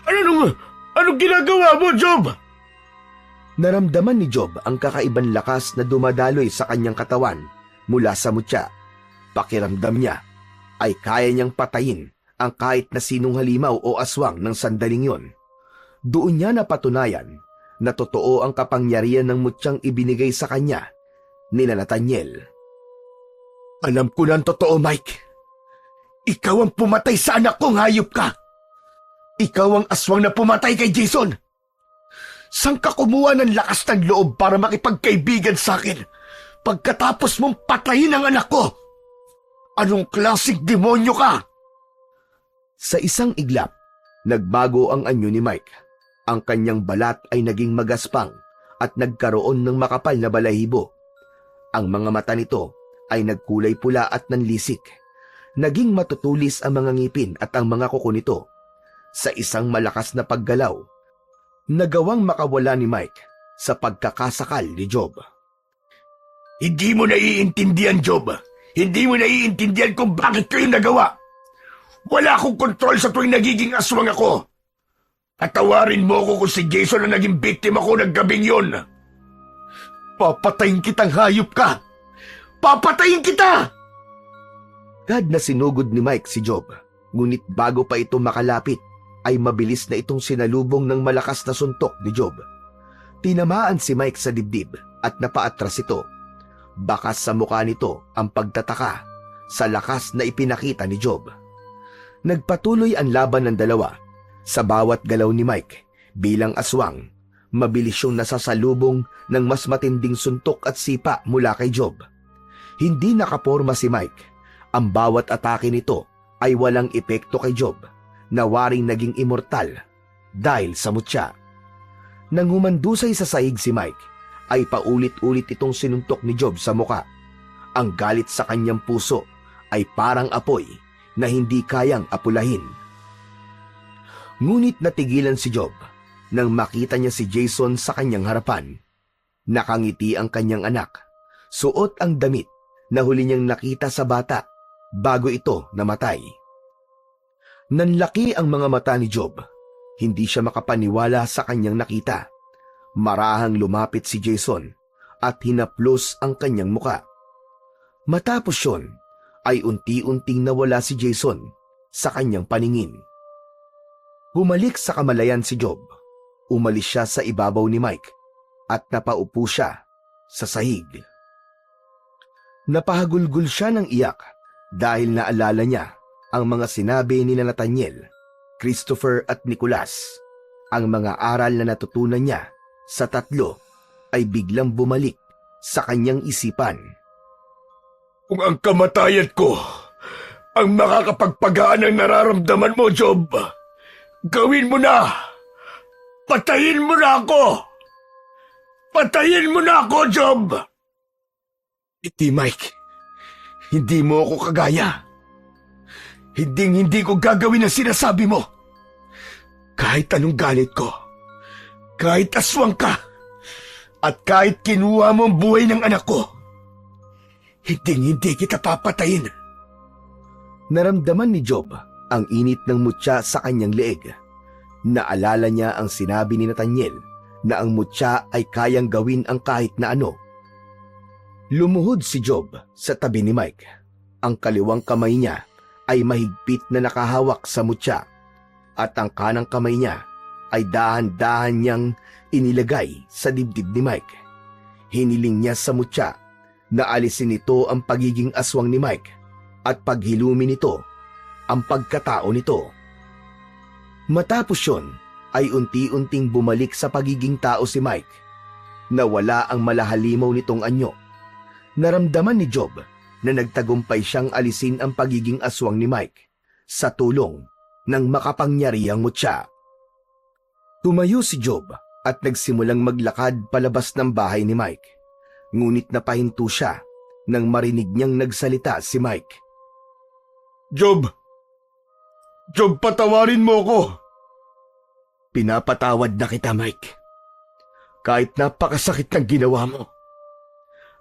Anong ginagawa mo, Job? Naramdaman ni Job ang kakaibang lakas na dumadaloy sa kanyang katawan mula sa mutya. Pakiramdam niya ay kaya niyang patayin ang kahit na sinong halimaw o aswang ng sandaling yon. Doon niya napatunayan na totoo ang kapangyarihan ng mutyang ibinigay sa kanya ni Nathaniel. Alam ko na ang totoo, Mike. Ikaw ang pumatay sa anak kong hayop ka. Ikaw ang aswang na pumatay kay Jason. Saan ka kumuha ng lakas ng loob para makipagkaibigan sa akin pagkatapos mong patayin ang anak ko? Anong klaseng demonyo ka? Sa isang iglap, nagbago ang anyo ni Mike. Ang kanyang balat ay naging magaspang at nagkaroon ng makapal na balahibo. Ang mga mata nito ay nagkulay pula at nanlisik. Naging matutulis ang mga ngipin at ang mga kuko nito. Sa isang malakas na paggalaw, nagawang makawala ni Mike sa pagkakasakal ni Job. Hindi mo naiintindihan, Job. Hindi mo naiintindihan kung bakit ko yung nagawa. Wala akong kontrol sa tuwing nagiging aswang ako. Patawarin mo ako kung si Jason ang naging biktima ko ng gabing yun. Papatayin kitang hayop ka! Papatayin kita! Agad na sinugod ni Mike si Job, ngunit bago pa ito makalapit, ay mabilis na itong sinalubong ng malakas na suntok ni Job. Tinamaan si Mike sa dibdib at napaatras ito. Bakas sa mukha nito ang pagtataka sa lakas na ipinakita ni Job. Nagpatuloy ang laban ng dalawa. Sa bawat galaw ni Mike bilang aswang, mabilis siyang nasasalubong ng mas matinding suntok at sipa mula kay Job. Hindi nakaporma si Mike. Ang bawat atake nito ay walang epekto kay Job, na waring naging immortal dahil sa mutya. Nang humandusay sa sahig si Mike, ay paulit-ulit itong sinuntok ni Job sa muka. Ang galit sa kanyang puso ay parang apoy na hindi kayang apulahin. Ngunit natigilan si Job nang makita niya si Jason sa kanyang harapan. Nakangiti ang kanyang anak, suot ang damit na huli niyang nakita sa bata bago ito namatay. Nanlaki ang mga mata ni Job. Hindi siya makapaniwala sa kanyang nakita. Marahang lumapit si Jason at hinaplos ang kanyang muka. Matapos yun, ay unti-unting nawala si Jason sa kanyang paningin. Humalik sa kamalayan si Job. Umalis siya sa ibabaw ni Mike at napaupo siya sa sahig. Napahagulgul siya ng iyak dahil naalala niya ang mga sinabi ni Nathaniel, Christopher at Nicholas. Ang mga aral na natutunan niya sa tatlo ay biglang bumalik sa kanyang isipan. Kung ang kamatayan ko ang makakapagpagaan ng nararamdaman mo, Job, gawin mo na! Patayin mo na ako! Patayin mo na ako, Job! Hindi, Mike. Hindi mo ako kagaya. Hindi ko gagawin ang sinasabi mo. Kahit anong galit ko, kahit aswang ka, at kahit kinuha mo ang buhay ng anak ko, hindi kita papatayin. Naramdaman ni Job ang init ng mutya sa kanyang leeg. Naalala niya ang sinabi ni Nathaniel na ang mutya ay kayang gawin ang kahit na ano. Lumuhod si Job sa tabi ni Mike. Ang kaliwang kamay niya ay mahigpit na nakahawak sa mutya at ang kanang kamay niya ay dahan-dahan niyang inilagay sa dibdib ni Mike. Hiniling niya sa mutya na alisin nito ang pagiging aswang ni Mike at paghilumi nito ang pagkatao nito. Matapos yun, ay unti-unting bumalik sa pagiging tao si Mike. Nawala ang malahalimaw nitong anyo. Naramdaman ni Job na nagtagumpay siyang alisin ang pagiging aswang ni Mike sa tulong ng makapangyarihang mutya. Tumayo si Job at nagsimulang maglakad palabas ng bahay ni Mike. Ngunit napahinto siya nang marinig niyang nagsalita si Mike. Job, patawarin mo ko. Pinapatawad na kita, Mike. Kahit napakasakit ng ginawa mo.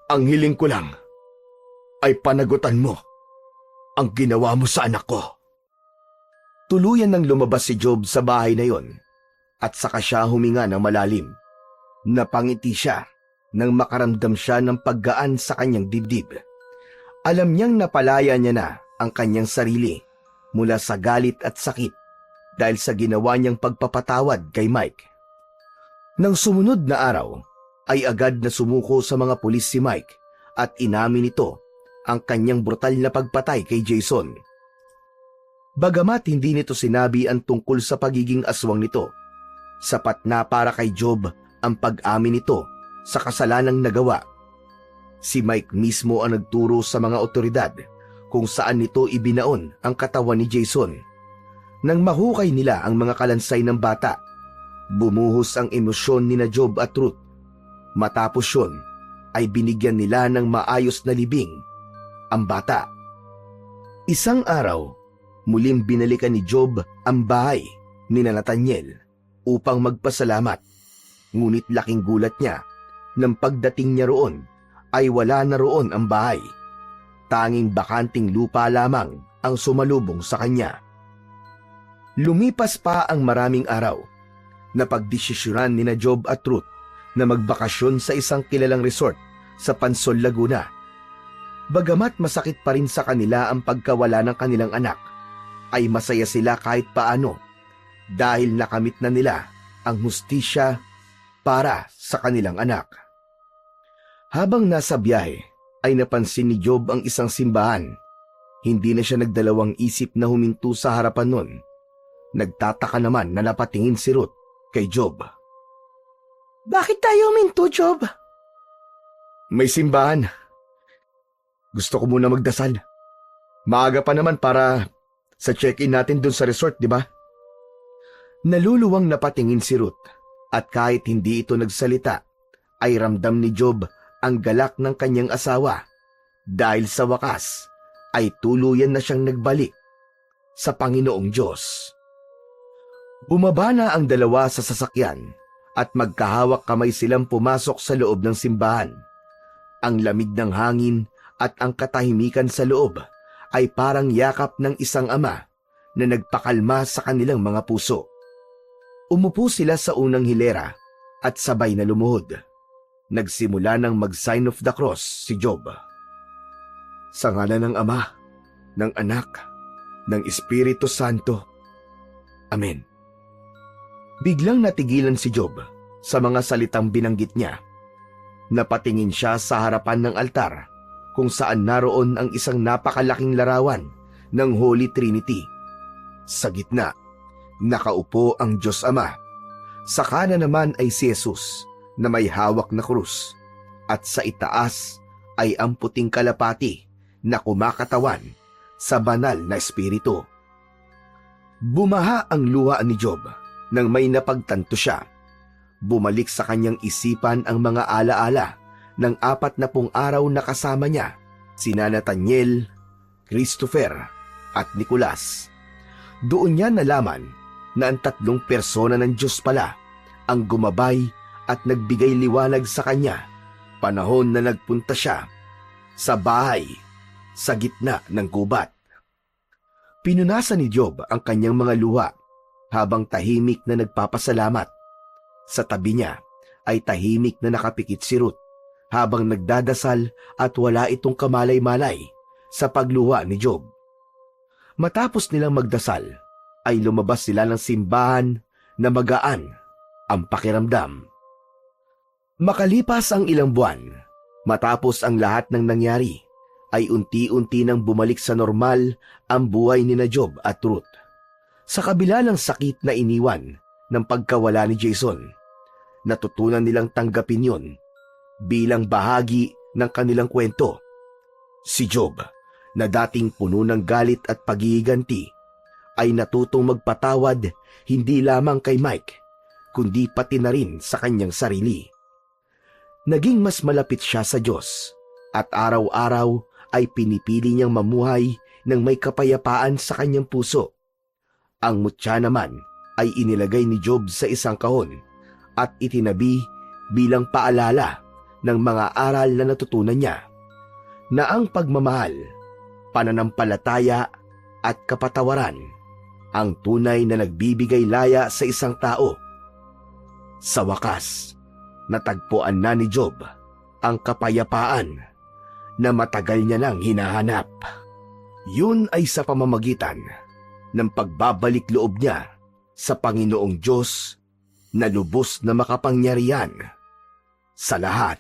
Ang hiling ko lang ay panagutan mo ang ginawa mo sa anak ko. Tuluyan nang lumabas si Job sa bahay na yon at saka siya huminga ng malalim. Napangiti siya nang makaramdam siya ng paggaan sa kanyang dibdib. Alam niyang napalaya niya na ang kanyang sarili mula sa galit at sakit dahil sa ginawa niyang pagpapatawad kay Mike. Nang sumunod na araw, ay agad na sumuko sa mga pulis si Mike at inamin nito ang kanyang brutal na pagpatay kay Jason. Bagamat hindi nito sinabi ang tungkol sa pagiging aswang nito, sapat na para kay Job ang pag-amin nito sa kasalanang nagawa. Si Mike mismo ang nagturo sa mga otoridad kung saan nito ibinaon ang katawan ni Jason. Nang mahukay nila ang mga kalansay ng bata, bumuhos ang emosyon ni na Job at Ruth. Matapos yun, ay binigyan nila ng maayos na libing ang bata. Isang araw, muling binalikan ni Job ang bahay ni Nathaniel upang magpasalamat. Ngunit laking gulat niya nang pagdating niya roon ay wala na roon ang bahay. Tanging bakanting lupa lamang ang sumalubong sa kanya. Lumipas pa ang maraming araw. Napagdesisyonan ni na Job at Ruth na magbakasyon sa isang kilalang resort sa Pansol, Laguna. Bagamat masakit pa rin sa kanila ang pagkawala ng kanilang anak, ay masaya sila kahit paano dahil nakamit na nila ang hustisya para sa kanilang anak. Habang nasa biyahe, ay napansin ni Job ang isang simbahan. Hindi na siya nagdalawang isip na huminto sa harapan nun. Nagtataka naman na napatingin si Ruth kay Job. Bakit tayo huminto, Job? May simbahan. Gusto ko muna magdasal. Maaga pa naman para sa check-in natin dun sa resort, di ba? Naluluwang napatingin si Ruth at kahit hindi ito nagsalita, ay ramdam ni Job ang galak ng kanyang asawa dahil sa wakas ay tuluyan na siyang nagbalik sa Panginoong Diyos. Bumaba na ang dalawa sa sasakyan at magkahawak kamay silang pumasok sa loob ng simbahan. Ang lamig ng hangin at ang katahimikan sa loob ay parang yakap ng isang ama na nagpakalma sa kanilang mga puso. Umupo sila sa unang hilera at sabay na lumuhod. Nagsimula ng mag-sign of the cross si Job. Sa ngalan ng Ama, ng Anak, ng Espiritu Santo. Amen. Biglang natigilan si Job sa mga salitang binanggit niya. Napatingin siya sa harapan ng altar kung saan naroon ang isang napakalaking larawan ng Holy Trinity. Sa gitna, nakaupo ang Diyos Ama. Sa kanan naman ay si Jesus na may hawak na krus at sa itaas ay ang puting kalapati na kumakatawan sa banal na espiritu. Bumaha ang luha ni Job nang may napagtanto siya. Bumalik sa kanyang isipan ang mga alaala ng 40 araw na kasama niya, sina Nathaniel, Christopher at Nicolas. Doon niya nalaman na ang 3 persona ng Diyos pala ang gumabay at nagbigay liwanag sa kanya panahon na nagpunta siya sa bahay sa gitna ng gubat. Pinunasan ni Job ang kanyang mga luha habang tahimik na nagpapasalamat. Sa tabi niya ay tahimik na nakapikit si Ruth habang nagdadasal at wala itong kamalay-malay sa pagluha ni Job. Matapos nilang magdasal ay lumabas sila ng simbahan na magaan ang pakiramdam. Makalipas ang ilang buwan, matapos ang lahat ng nangyari, ay unti-unti nang bumalik sa normal ang buhay ni na Job at Ruth. Sa kabila ng sakit na iniwan ng pagkawala ni Jason, natutunan nilang tanggapin yun bilang bahagi ng kanilang kwento. Si Job, na dating puno ng galit at paghihiganti, ay natutong magpatawad hindi lamang kay Mike, kundi pati na rin sa kanyang sarili. Naging mas malapit siya sa Diyos at araw-araw ay pinipili niyang mamuhay ng may kapayapaan sa kanyang puso. Ang mutya naman ay inilagay ni Job sa isang kahon at itinabi bilang paalala ng mga aral na natutunan niya, na ang pagmamahal, pananampalataya at kapatawaran ang tunay na nagbibigay laya sa isang tao. Sa wakas, natagpuan na ni Job ang kapayapaan na matagal niya nang hinahanap. Yun ay sa pamamagitan ng pagbabalik loob niya sa Panginoong Diyos na lubos na makapangyarihan sa lahat.